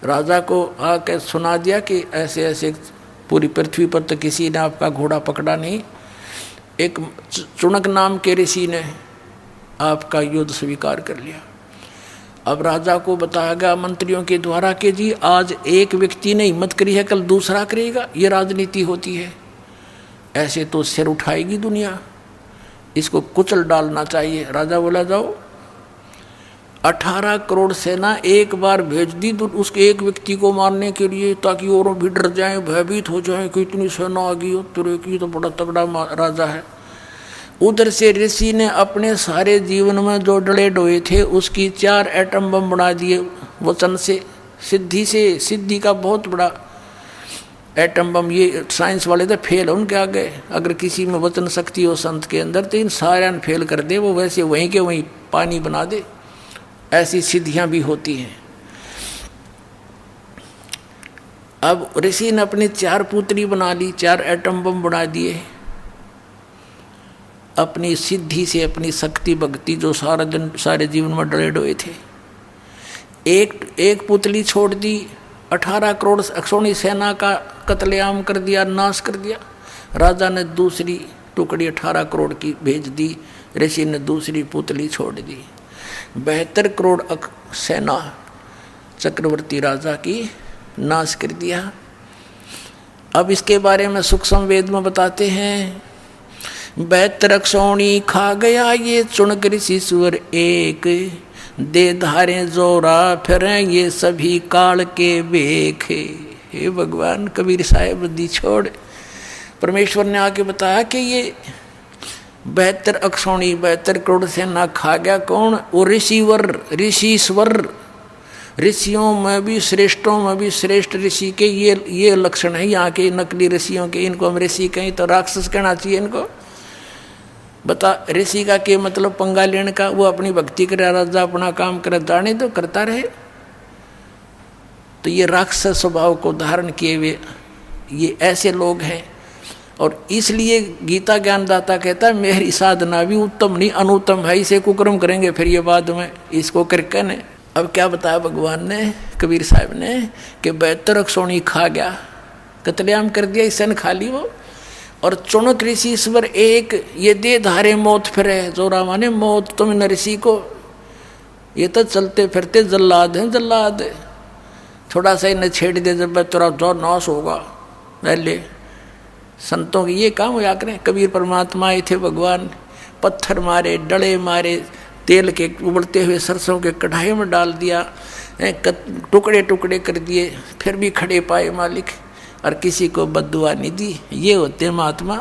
राजा को आके सुना दिया कि ऐसे ऐसे पूरी पृथ्वी पर तो किसी ने आपका घोड़ा पकड़ा नहीं, एक चुनक नाम के ऋषि ने आपका युद्ध स्वीकार कर लिया। अब राजा को बताया गया मंत्रियों के द्वारा कि जी आज एक व्यक्ति ने हिम्मत करी है, कल दूसरा करेगा, ये राजनीति होती है, ऐसे तो सिर उठाएगी दुनिया, इसको कुचल डालना चाहिए। राजा बोला, जाओ 18 करोड़ सेना एक बार भेज दी तो उसके एक व्यक्ति को मारने के लिए, ताकि और भी डर जाएं, भयभीत हो जाएं कि इतनी सेना आ गई हो, तेरे की तो बड़ा तगड़ा राजा है। उधर से ऋषि ने अपने सारे जीवन में जो डले डोए थे उसकी 4 एटम बम बना दिए वचन से, सिद्धि का बहुत बड़ा एटम बम। ये साइंस वाले तो फेल है उनके आगे, अगर किसी में वचन शक्ति हो संत के अंदर तो इन सारे फेल कर दे, वो वैसे वहीं के वहीं पानी बना दे, ऐसी सिद्धियां भी होती हैं। अब ऋषि ने अपनी 4 पुत्री बना ली, 4 एटम बम बना दिए अपनी सिद्धि से, अपनी शक्ति भक्ति जो सारा दिन सारे जीवन में डरे डोए थे। एक पुतली छोड़ दी, 18 करोड़ अक्षोणी सेना का कत्लेआम कर दिया, नाश कर दिया। राजा ने दूसरी टुकड़ी 18 करोड़ की भेज दी, ऋषि ने दूसरी पुतली छोड़ दी। 72 करोड़ सेना चक्रवर्ती राजा की नाश कर दिया। अब इसके बारे में सूक्ष्म वेद में बताते हैं, 72 अक्षौणी खा गया ये चुनक ऋषि सुअर एक, दे धारे जोरा फिरे ये सभी काल के बेख। हे भगवान, कबीर साहेब बुद्धि छोड़, परमेश्वर ने आके बताया कि ये 72 अक्षौणी 72 करोड़ सेना खा गया कौन? वो ऋषिवर, ऋषिश्वर, ऋषियों में भी श्रेष्ठों में भी श्रेष्ठ ऋषि के ये लक्षण है यहाँ के नकली ऋषियों के। इनको हम ऋषि कहीं तो राक्षस कहना चाहिए इनको। बता ऋषि का के मतलब पंगा लेने का, वो अपनी भक्ति करे, राजा अपना काम करे, जाने तो करता रहे। तो ये राक्षस स्वभाव को धारण किए हुए ये ऐसे लोग हैं। और इसलिए गीता ज्ञानदाता कहता है मेरी साधना भी उत्तम नहीं अनुत्तम है, इसे कुकर्म करेंगे फिर ये बाद में, इसको करके ने। अब क्या बताया भगवान ने, कबीर साहब ने, कि 72 अक्षौणी खा गया, कतलेआम कर दिया, सन खा ली वो। और चुनक ऋषि ईश्वर एक, ये दे धारे मौत फिरे, जोरा माने मौत। तुम न ऋषि को, ये तो चलते फिरते जल्लाद हैं, जल्लाद। थोड़ा सा ही न छेड़ दे जब तेरा जो नाश होगा। पहले संतों के ये काम होया करें। कबीर परमात्मा आए थे भगवान, पत्थर मारे, डले मारे, तेल के उबलते हुए सरसों के कढ़ाई में डाल दिया, टुकड़े टुकड़े कर दिए, फिर भी खड़े पाए मालिक, और किसी को बद्दुआ नहीं दी। ये होते महात्मा,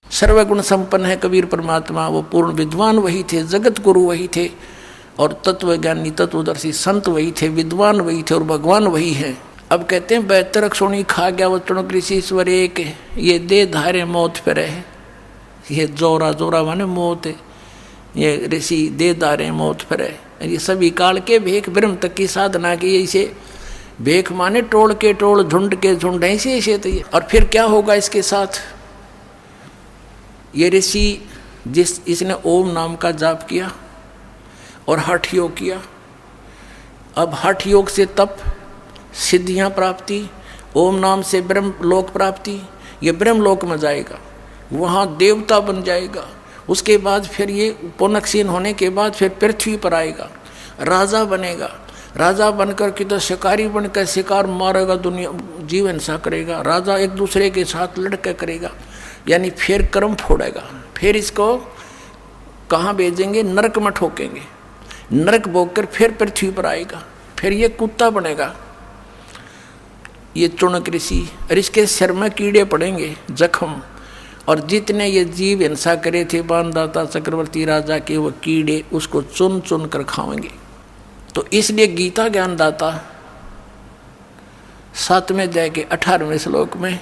सर्वगुण संपन्न है कबीर परमात्मा। वो पूर्ण विद्वान वही थे, जगत गुरु वही थे, और तत्वज्ञानी तत्वदर्शी संत वही थे, विद्वान वही थे, और भगवान वही है। अब कहते हैं 72 अक्षौणी खा गया वो चुनक ऋषि ईश्वर एक, ये दे धारे मौत फिरे। ये जोरा, जोरा माने मौत, ये ऋषि दे धारे मौत फिरे। ये सभी काल के भेख ब्रह्म तक की साधना की, इसे भेख माने टोल के टोल, झुंड के झुंड, ऐसे तो ये। और फिर क्या होगा इसके साथ? ये ऋषि इसने ओम नाम का जाप किया और हठ योग किया। अब हठ योग से तप, सिद्धियां प्राप्ति, ओम नाम से ब्रह्म लोक प्राप्ति, ये ब्रह्म लोक में जाएगा, वहाँ देवता बन जाएगा। उसके बाद फिर ये पुनक्षीण होने के बाद फिर पृथ्वी पर आएगा, राजा बनेगा। राजा बनकर के तो शिकारी बनकर शिकार मारेगा, दुनिया जीव हिंसा करेगा। राजा एक दूसरे के साथ लड़के करेगा, यानी फिर कर्म फोड़ेगा। फिर इसको कहाँ भेजेंगे? नरक में ठोकेंगे। नरक भोग कर फिर पृथ्वी पर आएगा, फिर ये कुत्ता बनेगा, ये चुनक ऋषि। और इसके सिर में कीड़े पड़ेंगे, जख्म। और जितने ये जीव हिंसा करे थे बाणदाता चक्रवर्ती राजा के, वो कीड़े उसको चुन चुन कर खाएंगे। तो इसलिए गीता ज्ञानदाता 7वें अध्याय के 18वें श्लोक में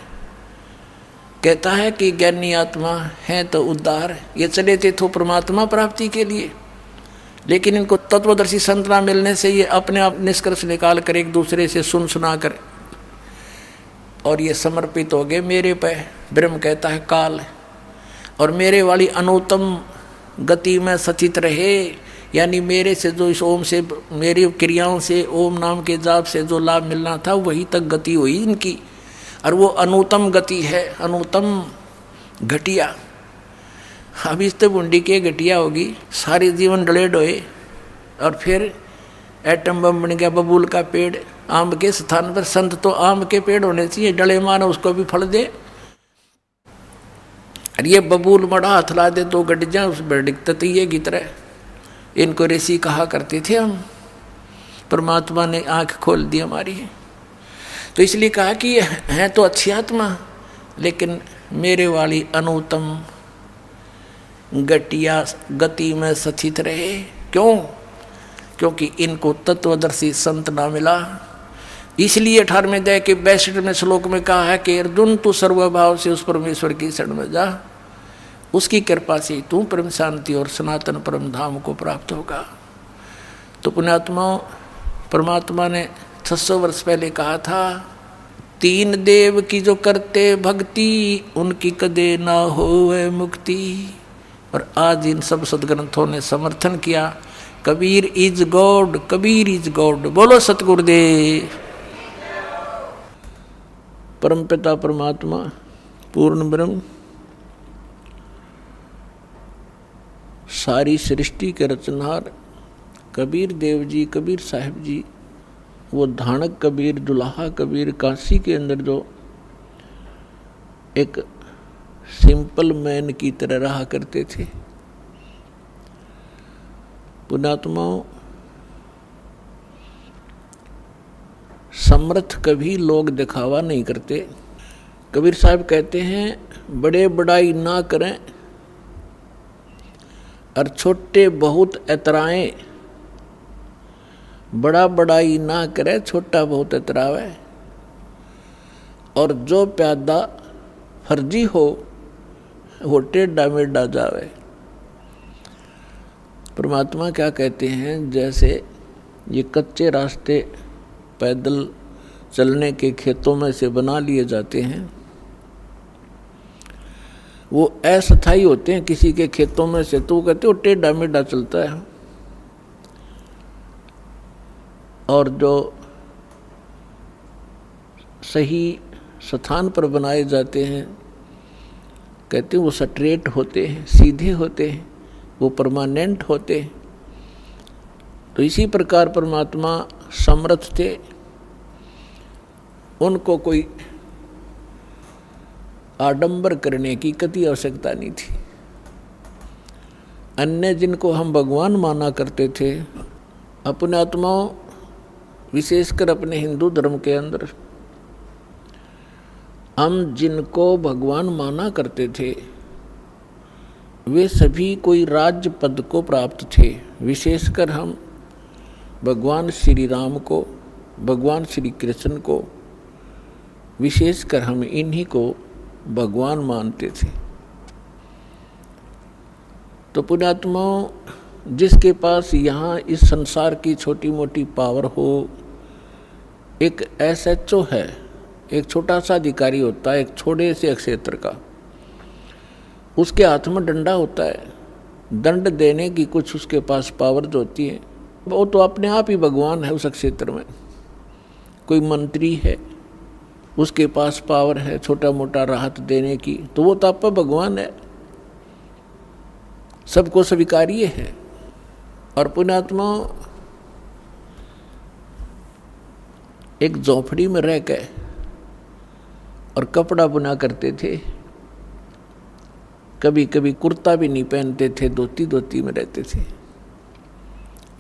कहता है कि ज्ञानी आत्मा है तो उद्धार। ये चले थे तो परमात्मा प्राप्ति के लिए, लेकिन इनको तत्वदर्शी संत ना मिलने से ये अपने आप निष्कर्ष निकाल कर एक दूसरे से सुना कर और ये समर्पित हो गए मेरे पे। ब्रह्म कहता है काल, और मेरे वाली अनुत्तम गति में सचित रहे, यानी मेरे से जो इस ओम से, मेरी क्रियाओं से, ओम नाम के जाप से जो लाभ मिलना था वही तक गति हुई इनकी। और वो अनुत्तम गति है, अनुत्तम घटिया। अब इस तो बुंडी के घटिया होगी, सारे जीवन डले डोए, और फिर एटम बम बन गया, बबूल का पेड़। आम के स्थान पर संत तो आम के पेड़ होने चाहिए, डले मानो उसको भी फल दे। और ये बबूल मड़ा हाथ ला दे तो गट जाए, उस पर डिगते ये की तरह। इनको ऋषि कहा करते थे हम, परमात्मा ने आंख खोल दी हमारी। तो इसलिए कहा कि है तो अच्छी आत्मा, लेकिन मेरे वाली अनुत्तम घटिया गति में सचित रहे। क्यों? क्योंकि इनको तत्वदर्शी संत ना मिला। इसलिए 18वें अध्याय के 62वें श्लोक में कहा है कि अर्जुन तू सर्वभाव से उस परमेश्वर की शरण में जा, उसकी कृपा से तू परम शांति और सनातन परम धाम को प्राप्त होगा। तो पुण्यात्माओं, परमात्मा ने 600 वर्ष पहले कहा था, 3 देव की जो करते भक्ति उनकी कदे ना होवे मुक्ति। और आज इन सब सदग्रंथों ने समर्थन किया, Kabir is God, Kabir is God. बोलो सतगुरुदेव। परमपिता परमात्मा पूर्ण ब्रह्म सारी सृष्टि के रचनहार कबीर देव जी, कबीर साहिब जी, वो धानक कबीर, दुल्हा कबीर, काशी के अंदर जो एक सिंपल मैन की तरह रहा करते थे। पुण्यात्माओं, समर्थ कभी लोग दिखावा नहीं करते। कबीर साहब कहते हैं, बड़े बड़ाई ना करें और छोटे बहुत एतराएं। बड़ा बड़ाई ना करे, छोटा बहुत एतरावे। और जो प्यादा फर्जी हो वो टेढ़ा मेढ़ा जावे। परमात्मा क्या कहते हैं, जैसे ये कच्चे रास्ते पैदल चलने के खेतों में से बना लिए जाते हैं, वो अस्थायी होते हैं किसी के खेतों में से, तो कहते हो टेढ़ा मेढ़ा चलता है। और जो सही स्थान पर बनाए जाते हैं, कहते हैं वो स्ट्रेट होते हैं, सीधे होते हैं, वो परमानेंट होते हैं। तो इसी प्रकार परमात्मा समर्थ थे, उनको कोई आडंबर करने की कति आवश्यकता नहीं थी। अन्य जिनको हम भगवान माना करते थे, अपने आत्माओं, विशेषकर अपने हिंदू धर्म के अंदर हम जिनको भगवान माना करते थे, वे सभी कोई राज्य पद को प्राप्त थे। विशेषकर हम भगवान श्री राम को, भगवान श्री कृष्ण को, विशेषकर हम इन्हीं को भगवान मानते थे। तो पुण्यात्माओं, जिसके पास यहाँ इस संसार की छोटी मोटी पावर हो, एक SHO है, एक छोटा सा अधिकारी होता है एक छोटे से क्षेत्र का, उसके हाथ में डंडा होता है, दंड देने की कुछ उसके पास पावर्स होती है। वो तो अपने आप ही भगवान है उस क्षेत्र में। कोई मंत्री है, उसके पास पावर है छोटा मोटा राहत देने की, तो वो तो आपका भगवान है, सबको स्वीकार्य है। और पुण्यात्मा एक झोपड़ी में रह के और कपड़ा बुना करते थे, कभी कभी कुर्ता भी नहीं पहनते थे, धोती में रहते थे।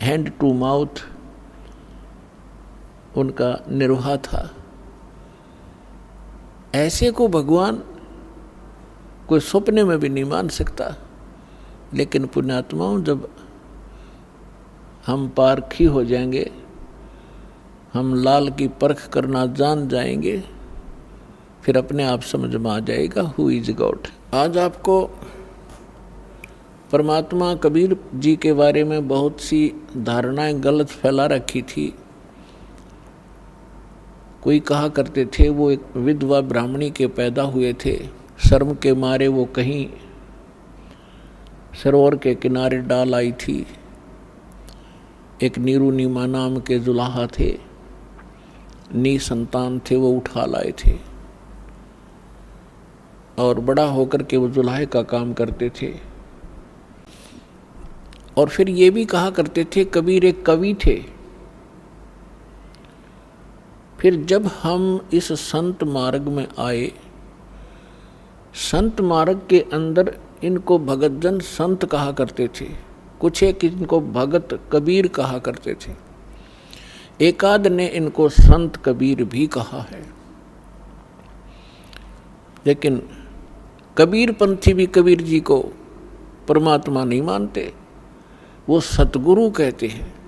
हैंड टू माउथ उनका निर्वाह था। ऐसे को भगवान कोई सपने में भी नहीं मान सकता। लेकिन पुण्यात्माओं, जब हम पारखी हो जाएंगे, हम लाल की परख करना जान जाएंगे, फिर अपने आप समझ में आ जाएगा हु इज गॉड। आज आपको परमात्मा कबीर जी के बारे में बहुत सी धारणाएं गलत फैला रखी थी। कोई कहा करते थे वो एक विधवा ब्राह्मणी के पैदा हुए थे, शर्म के मारे वो कहीं सरोवर के किनारे डाल आई थी। एक नीरू नीमा नाम के जुलाहा थे, संतान थे, वो उठा लाए थे और बड़ा होकर के वो जुलाहे का काम करते थे। और फिर ये भी कहा करते थे कबीर एक कवि थे। फिर जब हम इस संत मार्ग में आए, संत मार्ग के अंदर इनको भगत जन संत कहा करते थे, कुछ एक इनको भगत कबीर कहा करते थे, एकाद ने इनको संत कबीर भी कहा है। लेकिन कबीर पंथी भी कबीर जी को परमात्मा नहीं मानते, वो सतगुरु कहते हैं।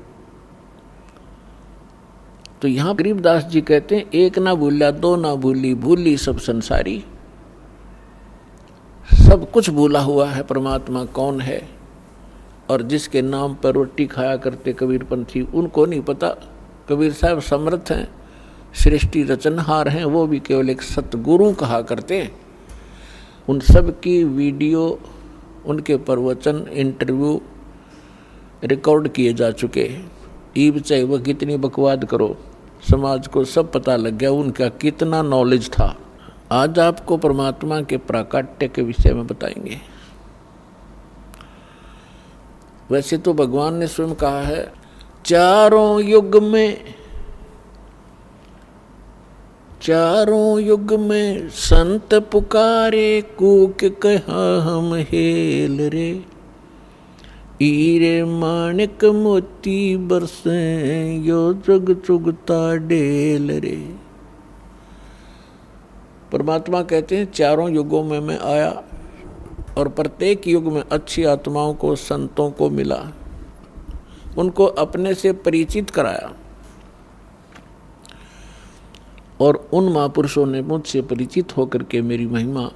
तो यहाँ गरीबदास जी कहते हैं, एक ना भूला दो ना भूली, भूली सब संसारी। सब कुछ भूला हुआ है परमात्मा कौन है। और जिसके नाम पर रोटी खाया करते कबीर पंथी, उनको नहीं पता कबीर साहब समर्थ हैं, सृष्टि रचनहार हैं, वो भी केवल एक सतगुरु कहा करते हैं। उन सब की वीडियो, उनके प्रवचन, इंटरव्यू रिकॉर्ड किए जा चुके हैं। ईब चाहे वह कितनी बकवाद करो, समाज को सब पता लग गया उनका कितना नॉलेज था। आज आपको परमात्मा के प्राकट्य के विषय में बताएंगे। वैसे तो भगवान ने स्वयं कहा है, चारों युग में संत पुकारे, कूक कहा हम हेल रे, हीरे माणिक मोती बरसे, यो जुग चुगता डेल रे। परमात्मा कहते हैं चारों युगों में मैं आया और प्रत्येक युग में अच्छी आत्माओं को, संतों को मिला, उनको अपने से परिचित कराया। और उन महापुरुषों ने मुझसे परिचित होकर के मेरी महिमा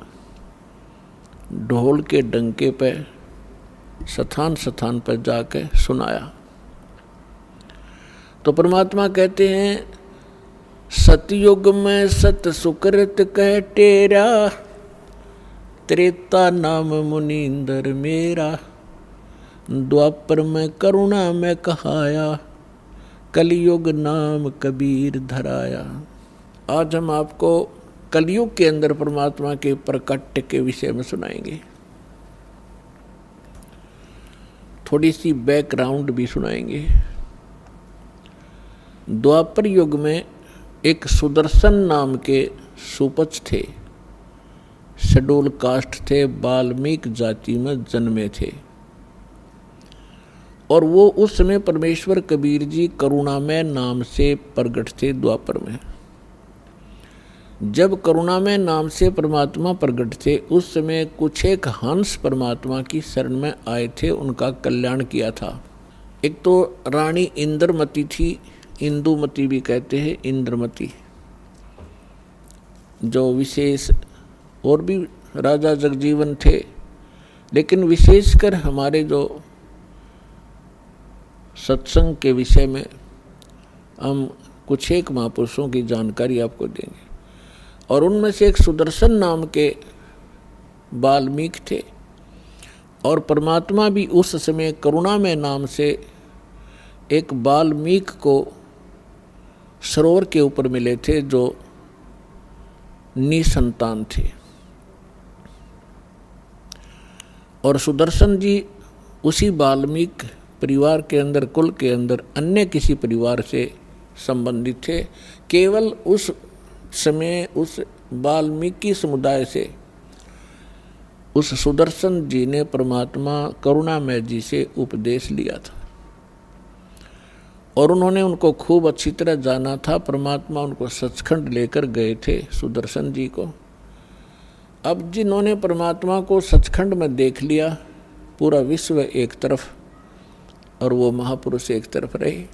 ढोल के डंके पे स्थान स्थान पर जाकर सुनाया। तो परमात्मा कहते हैं, सतयुग में सत सुकृत कह टेरा, त्रेता नाम मुनींदर मेरा, द्वापर में करुणा में कहाया, कलयुग नाम कबीर धराया। आज हम आपको कलयुग के अंदर परमात्मा के प्रकट के विषय में सुनाएंगे, थोड़ी सी बैकग्राउंड भी सुनाएंगे। द्वापर युग में एक सुदर्शन नाम के सुपच थे, शेड्यूल कास्ट थे, वाल्मीकि जाति में जन्मे थे। और वो उस समय परमेश्वर कबीर जी करुणामय नाम से प्रकट थे द्वापर में। जब करुणामय नाम से परमात्मा प्रकट थे, उस समय कुछ एक हंस परमात्मा की शरण में आए थे, उनका कल्याण किया था। एक तो रानी इंद्रमती थी, इंदुमती भी कहते हैं, इंद्रमती, जो विशेष, और भी राजा जगजीवन थे, लेकिन विशेषकर हमारे जो सत्संग के विषय में हम कुछ एक महापुरुषों की जानकारी आपको देंगे। और उनमें से एक सुदर्शन नाम के वाल्मीकि थे, और परमात्मा भी उस समय करुणा में नाम से एक वाल्मीकि को सरोवर के ऊपर मिले थे जो निसंतान थे। और सुदर्शन जी उसी वाल्मीकि परिवार के अंदर, कुल के अंदर अन्य किसी परिवार से संबंधित थे। केवल उस समय उस वाल्मीकि समुदाय से उस सुदर्शन जी ने परमात्मा करुणामय जी से उपदेश लिया था और उन्होंने उनको खूब अच्छी तरह जाना था। परमात्मा उनको सचखंड लेकर गए थे सुदर्शन जी को। अब जिन्होंने परमात्मा को सचखंड में देख लिया, पूरा विश्व एक तरफ और वो महापुरुष एक तरफ रहे।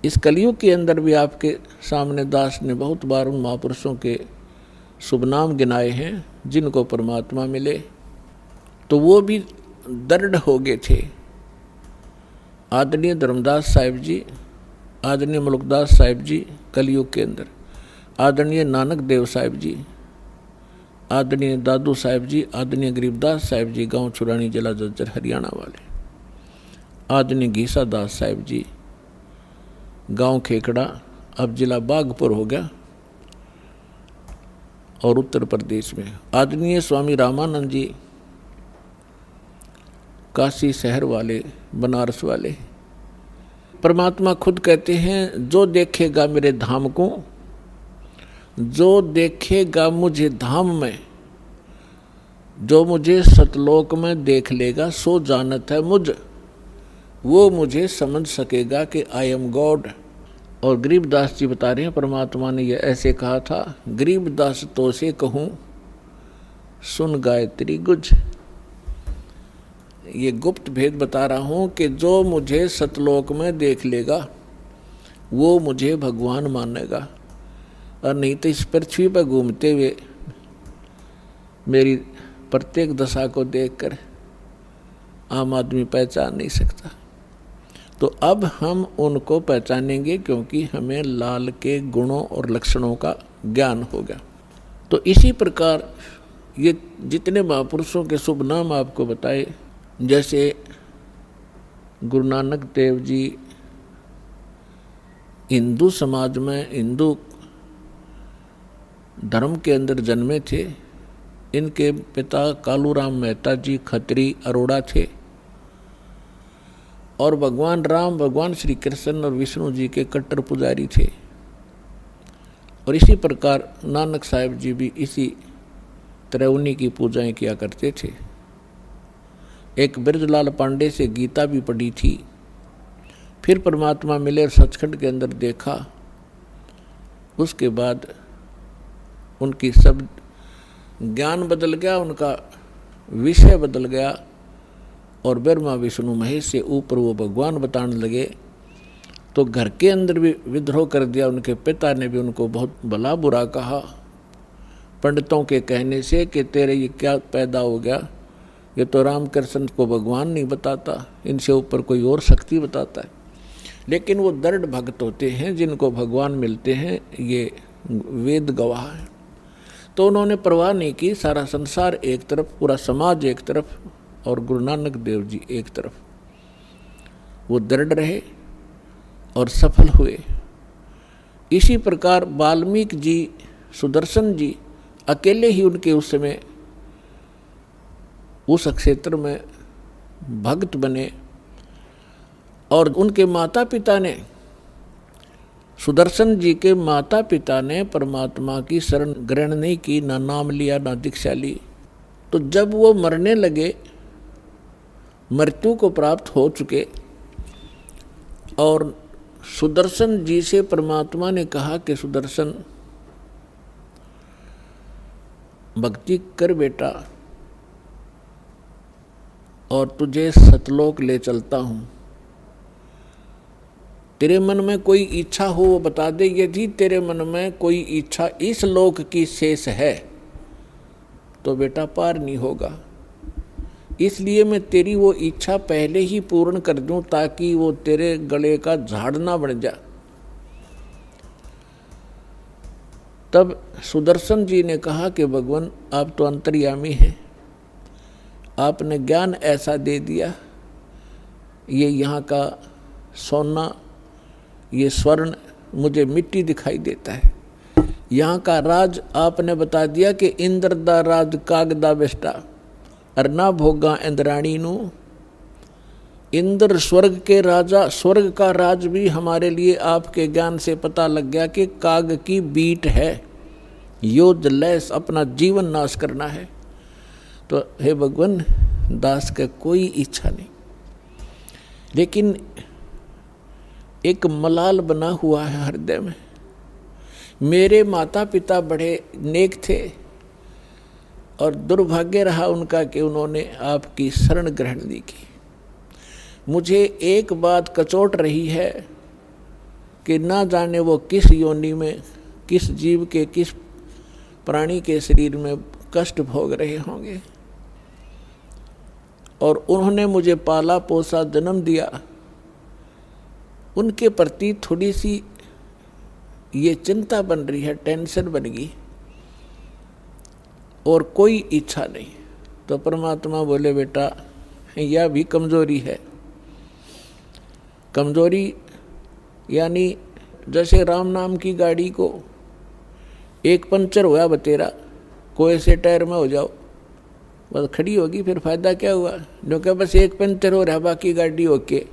इस कलयुग के अंदर भी आपके सामने दास ने बहुत बार उन महापुरुषों के शुभ नाम गिनाए हैं जिनको परमात्मा मिले, तो वो भी दृढ़ हो गए थे। आदरणीय धर्मदास साहिब जी, आदरणीय मुल्कदास साहिब जी कलयुग के अंदर, आदरणीय नानक देव साहिब जी, आदरणीय दादू साहिब जी, आदरणीय गरीबदास साहिब जी गांव छुरानी जिला जज्जर हरियाणा वाले, आदरणीय घीसा दास साहिब जी गांव खेकड़ा अब जिला बागपुर हो गया और उत्तर प्रदेश में, आदरणीय स्वामी रामानंद जी काशी शहर वाले, बनारस वाले। परमात्मा खुद कहते हैं जो देखेगा मेरे धाम को, जो देखेगा मुझे धाम में, जो मुझे सतलोक में देख लेगा सो जानत है मुझ, वो मुझे समझ सकेगा कि आई एम गॉड। और गरीबदास जी बता रहे हैं परमात्मा ने यह ऐसे कहा था, गरीबदास तो से कहूँ सुन गायत्री गुज। ये गुप्त भेद बता रहा हूँ कि जो मुझे सतलोक में देख लेगा वो मुझे भगवान मानेगा, और नहीं तो इस पृथ्वी पर घूमते हुए मेरी प्रत्येक दशा को देखकर आम आदमी पहचान नहीं सकता। तो अब हम उनको पहचानेंगे क्योंकि हमें लाल के गुणों और लक्षणों का ज्ञान हो गया। तो इसी प्रकार ये जितने महापुरुषों के शुभ नाम आपको बताए, जैसे गुरु नानक देव जी हिंदू समाज में, हिंदू धर्म के अंदर जन्मे थे। इनके पिता कालूराम मेहता जी खत्री अरोड़ा थे और भगवान राम, भगवान श्री कृष्ण और विष्णु जी के कट्टर पुजारी थे। और इसी प्रकार नानक साहिब जी भी इसी तरह उन्हीं की पूजाएं किया करते थे। एक ब्रजलाल पांडे से गीता भी पढ़ी थी, फिर परमात्मा मिले और सचखंड के अंदर देखा। उसके बाद उनकी सब ज्ञान बदल गया, उनका विषय बदल गया और ब्रह्मा विष्णु महेश से ऊपर वो भगवान बताने लगे। तो घर के अंदर भी विद्रोह कर दिया। उनके पिता ने भी उनको बहुत भला बुरा कहा पंडितों के कहने से कि तेरे ये क्या पैदा हो गया, ये तो रामकृष्ण को भगवान नहीं बताता, इनसे ऊपर कोई और शक्ति बताता है। लेकिन वो दृढ़ भक्त होते हैं जिनको भगवान मिलते हैं, ये वेद गवाह है। तो उन्होंने परवाह नहीं की, सारा संसार एक तरफ, पूरा समाज एक तरफ और गुरु नानक देव जी एक तरफ। वो दृढ़ रहे और सफल हुए। इसी प्रकार वाल्मीकि जी, सुदर्शन जी अकेले ही उनके उस समय उस क्षेत्र में भक्त बने। और उनके माता पिता ने, सुदर्शन जी के माता पिता ने परमात्मा की शरण ग्रहण नहीं की, ना नाम लिया ना दीक्षा ली। तो जब वो मरने लगे, मृत्यु को प्राप्त हो चुके, और सुदर्शन जी से परमात्मा ने कहा कि सुदर्शन भक्ति कर बेटा और तुझे सतलोक ले चलता हूँ। तेरे मन में कोई इच्छा हो वो बता दे, यदि तेरे मन में कोई इच्छा इस लोक की शेष है तो बेटा पार नहीं होगा। इसलिए मैं तेरी वो इच्छा पहले ही पूर्ण कर दूं ताकि वो तेरे गले का झाड़ ना बन जा। तब सुदर्शन जी ने कहा कि भगवान आप तो अंतर्यामी हैं, आपने ज्ञान ऐसा दे दिया, ये यहाँ का सोना, ये स्वर्ण मुझे मिट्टी दिखाई देता है। यहाँ का राज आपने बता दिया कि इंद्र दा राज कागदा बेस्टा अरना भोगा इंद्राणी नू। इंद्र स्वर्ग के राजा, स्वर्ग का राज भी हमारे लिए आपके ज्ञान से पता लग गया कि काग की बीट है, योद्ध लैस अपना जीवन नाश करना है। तो हे भगवान, दास का कोई इच्छा नहीं, लेकिन एक मलाल बना हुआ है हृदय में। मेरे माता पिता बड़े नेक थे और दुर्भाग्य रहा उनका कि उन्होंने आपकी शरण ग्रहण नहीं की। मुझे एक बात कचोट रही है कि ना जाने वो किस योनि में, किस जीव के, किस प्राणी के शरीर में कष्ट भोग रहे होंगे। और उन्होंने मुझे पाला पोसा, जन्म दिया, उनके प्रति थोड़ी सी ये चिंता बन रही है, टेंशन बन गई, और कोई इच्छा नहीं। तो परमात्मा बोले, बेटा यह भी कमजोरी है। कमजोरी यानी जैसे राम नाम की गाड़ी को एक पंचर हुआ बतेरा, कोई से टायर में हो जाओ, बस खड़ी होगी, फिर फायदा क्या हुआ? जो क्या बस एक पंचर हो रहा, बाकी गाड़ी होके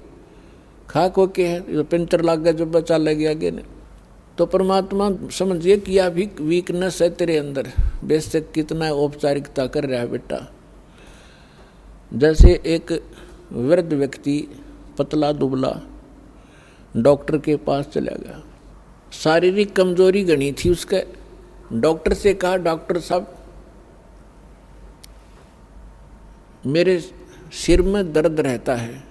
खाक होके है, जो पंचर लग गया जब बचा लगे आगे ने। तो परमात्मा समझिए कि यह भी वीकनेस है तेरे अंदर, बेशक कितना औपचारिकता कर रहा है बेटा। जैसे एक वृद्ध व्यक्ति पतला दुबला डॉक्टर के पास चला गया, शारीरिक कमजोरी गणी थी उसके। डॉक्टर से कहा, डॉक्टर साहब मेरे सिर में दर्द रहता है।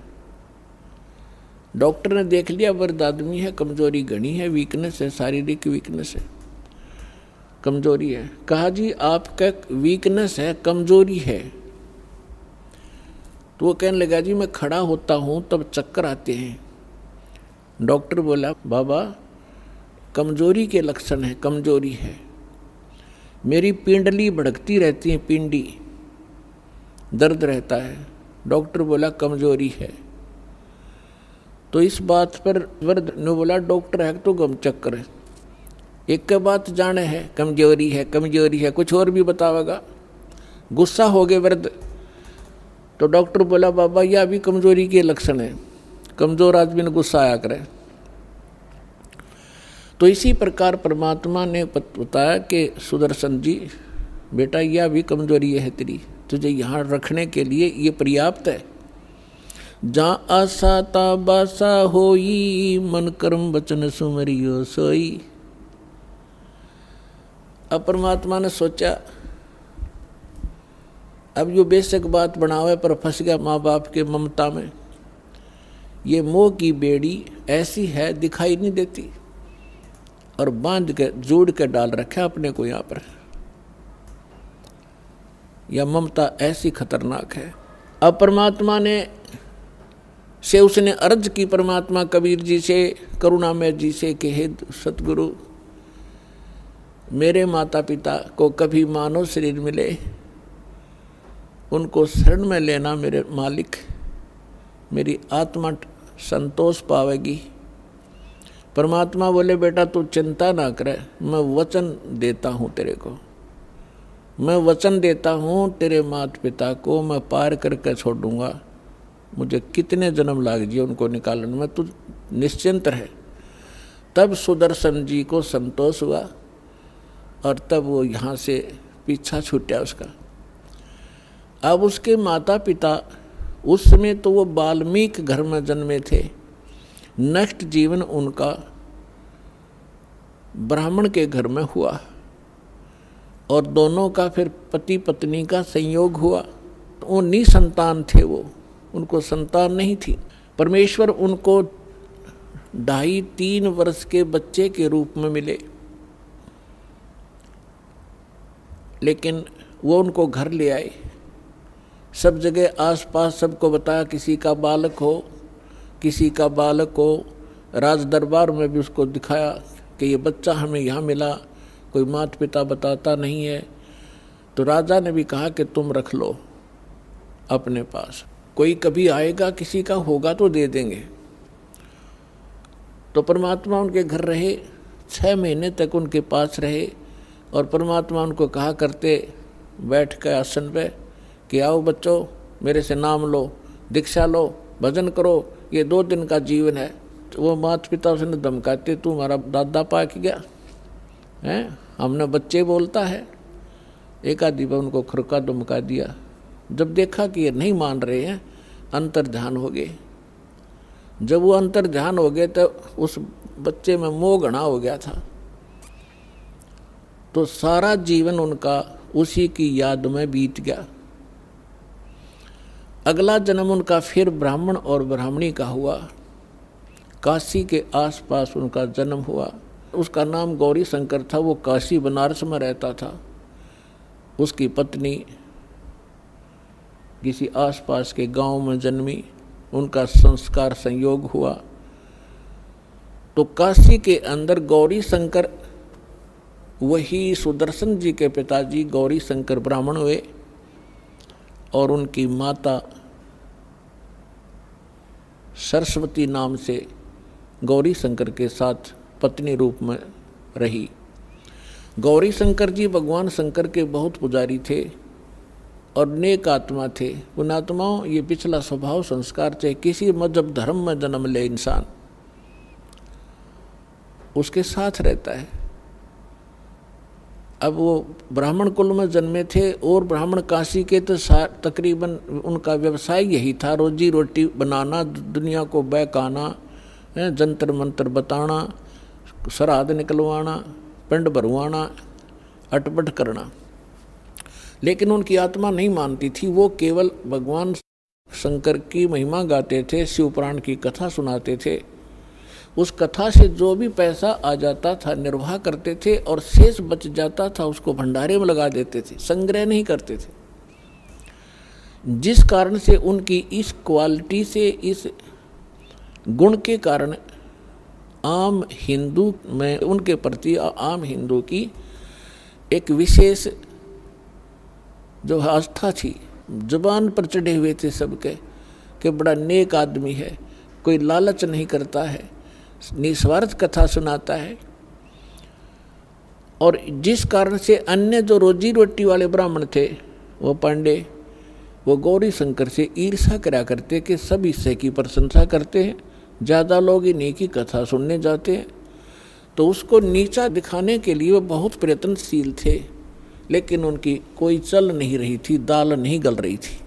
डॉक्टर ने देख लिया वृद्ध आदमी है, कमजोरी गणी है, वीकनेस है, शारीरिक वीकनेस है, कमजोरी है। कहा जी आपका वीकनेस है, कमजोरी है। तो वो कहने लगा, जी मैं खड़ा होता हूँ तब चक्कर आते हैं। डॉक्टर बोला, बाबा कमजोरी के लक्षण है, कमजोरी है। मेरी पिंडली भड़कती रहती है, पिंडी दर्द रहता है। डॉक्टर बोला कमजोरी है। तो इस बात पर वृद्ध ने बोला, डॉक्टर है तो गम चक्कर है, एक का बात जाने है, कमजोरी है, कमजोरी है, कुछ और भी बतावेगा। गुस्सा हो गए वृद्ध। तो डॉक्टर बोला, बाबा यह भी कमजोरी के लक्षण है, कमजोर आदमी ने गुस्सा आया करे। तो इसी प्रकार परमात्मा ने बताया कि सुदर्शन जी बेटा यह भी कमजोरी है तेरी, तुझे यहाँ रखने के लिए ये पर्याप्त है। जहाँ आशा ता बासा होई, मन कर्म वचन सुमरियो सोई। अब परमात्मा ने सोचा, अब यो बेशक बात बनावे पर फंस गया माँ बाप के ममता में। ये मोह की बेड़ी ऐसी है, दिखाई नहीं देती, और बांध के जोड़ के डाल रखा अपने को यहाँ पर। यह ममता ऐसी खतरनाक है। अब परमात्मा ने से उसने अर्ज की परमात्मा कबीर जी से, करुणामय जी से कि हे सतगुरु, मेरे माता पिता को कभी मानव शरीर मिले, उनको शरण में लेना मेरे मालिक, मेरी आत्मा संतोष पावेगी। परमात्मा बोले, बेटा तू चिंता ना करे, मैं वचन देता हूँ तेरे को, मैं वचन देता हूँ तेरे माता पिता को मैं पार करके छोड़ूंगा। मुझे कितने जन्म लाग जिए उनको निकालने में, तू निश्चिंत रहे। तब सुदर्शन जी को संतोष हुआ और तब वो यहाँ से पीछा छूटा उसका। अब उसके माता पिता उस समय तो वो वाल्मीकि घर में जन्मे थे, नेक्स्ट जीवन उनका ब्राह्मण के घर में हुआ, और दोनों का फिर पति पत्नी का संयोग हुआ। वो निसंतान थे, वो उनको संतान नहीं थी। परमेश्वर उनको 2.5-3 वर्ष के बच्चे के रूप में मिले, लेकिन वो उनको घर ले आए, सब जगह आसपास सबको बताया, किसी का बालक हो, किसी का बालक हो। राज दरबार में भी उसको दिखाया कि ये बच्चा हमें यहाँ मिला, कोई माता पिता बताता नहीं है। तो राजा ने भी कहा कि तुम रख लो, अपने पास। कोई कभी आएगा, किसी का होगा तो दे देंगे। तो परमात्मा उनके घर रहे, 6 महीने तक उनके पास रहे और परमात्मा उनको कहा करते बैठ के आसन पे कि आओ बच्चों, मेरे से नाम लो, दीक्षा लो, भजन करो, ये 2 दिन का जीवन है। तो वो माता पिता उसने धमकाते, तू हमारा दादा पाक गया हैं, हमने बच्चे बोलता है। एक आधी बार उनको खुरका धमका दिया। जब देखा कि ये नहीं मान रहे हैं, अंतर ध्यान हो गए। जब वो अंतर ध्यान हो गए तो उस बच्चे में मोह घना हो गया था। तो सारा जीवन उनका उसी की याद में बीत गया। अगला जन्म उनका फिर ब्राह्मण और ब्राह्मणी का हुआ। काशी के आसपास उनका जन्म हुआ। उसका नाम गौरी शंकर था। वो काशी बनारस में रहता था। उसकी पत्नी किसी आसपास के गांव में जन्मी। उनका संस्कार संयोग हुआ। तो काशी के अंदर गौरी शंकर, वही सुदर्शन जी के पिताजी गौरी शंकर ब्राह्मण हुए और उनकी माता सरस्वती नाम से गौरी शंकर के साथ पत्नी रूप में रही। गौरी शंकर जी भगवान शंकर के बहुत पुजारी थे और नेक आत्मा थे। पुण्यात्माओं, ये पिछला स्वभाव संस्कार, चाहे किसी मजहब धर्म में जन्म ले इंसान, उसके साथ रहता है। अब वो ब्राह्मण कुल में जन्मे थे और ब्राह्मण काशी के तो तकरीबन उनका व्यवसाय यही था, रोजी रोटी बनाना, दुनिया को बहकाना, जंतर मंतर बताना, श्राद्ध निकलवाना, पिंड भरवाना, अटपट करना। लेकिन उनकी आत्मा नहीं मानती थी। वो केवल भगवान शंकर की महिमा गाते थे, शिव पुराण की कथा सुनाते थे। उस कथा से जो भी पैसा आ जाता था निर्वाह करते थे और शेष बच जाता था उसको भंडारे में लगा देते थे, संग्रह नहीं करते थे। जिस कारण से उनकी इस क्वालिटी से, इस गुण के कारण आम हिंदू में उनके प्रति आम हिंदू की एक विशेष जो आस्था थी, जुबान पर चढ़े हुए थे सबके कि बड़ा नेक आदमी है, कोई लालच नहीं करता है, निस्वार्थ कथा सुनाता है। और जिस कारण से अन्य जो रोजी रोटी वाले ब्राह्मण थे, वो पांडे, वो गौरी शंकर से ईर्ष्या करा करते कि सब इससे की प्रशंसा करते हैं, ज़्यादा लोग इन्हीं की कथा सुनने जाते हैं। तो उसको नीचा दिखाने के लिए वो बहुत प्रयत्नशील थे, लेकिन उनकी कोई चल नहीं रही थी, दाल नहीं गल रही थी।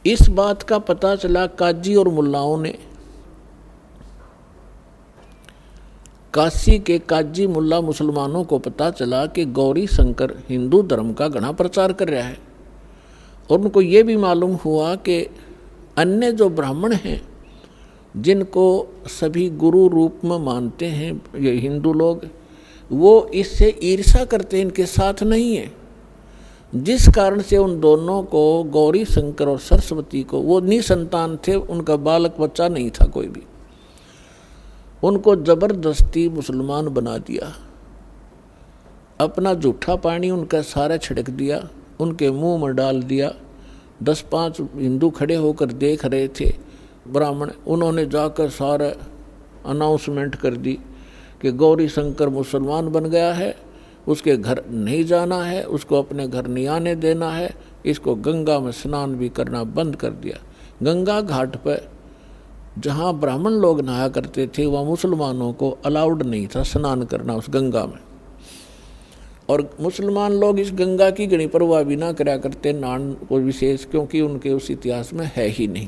इस बात का पता चला काजी और मुल्लाओं ने। काशी के काजी मुल्ला मुसलमानों को पता चला कि गौरी शंकर हिंदू धर्म का घना प्रचार कर रहा है। और उनको ये भी मालूम हुआ कि अन्य जो ब्राह्मण हैं, जिनको सभी गुरु रूप में मानते हैं ये हिंदू लोग, वो इससे ईर्ष्या करते हैं, इनके साथ नहीं है। जिस कारण से उन दोनों को, गौरी शंकर और सरस्वती को, वो निसंतान थे, उनका बालक बच्चा नहीं था कोई भी, उनको जबरदस्ती मुसलमान बना दिया। अपना जूठा पानी उनका सारा छिड़क दिया, उनके मुंह में डाल दिया। 10-5 हिंदू खड़े होकर देख रहे थे ब्राह्मण, उन्होंने जाकर सारा अनाउंसमेंट कर दी कि गौरी शंकर मुसलमान बन गया है, उसके घर नहीं जाना है, उसको अपने घर नहीं आने देना है, इसको गंगा में स्नान भी करना बंद कर दिया। गंगा घाट पर जहाँ ब्राह्मण लोग नहाया करते थे, वहाँ मुसलमानों को अलाउड नहीं था स्नान करना उस गंगा में। और मुसलमान लोग इस गंगा की घनी परवाह भी ना करा करते, नहान को विशेष, क्योंकि उनके उस इतिहास में है ही नहीं।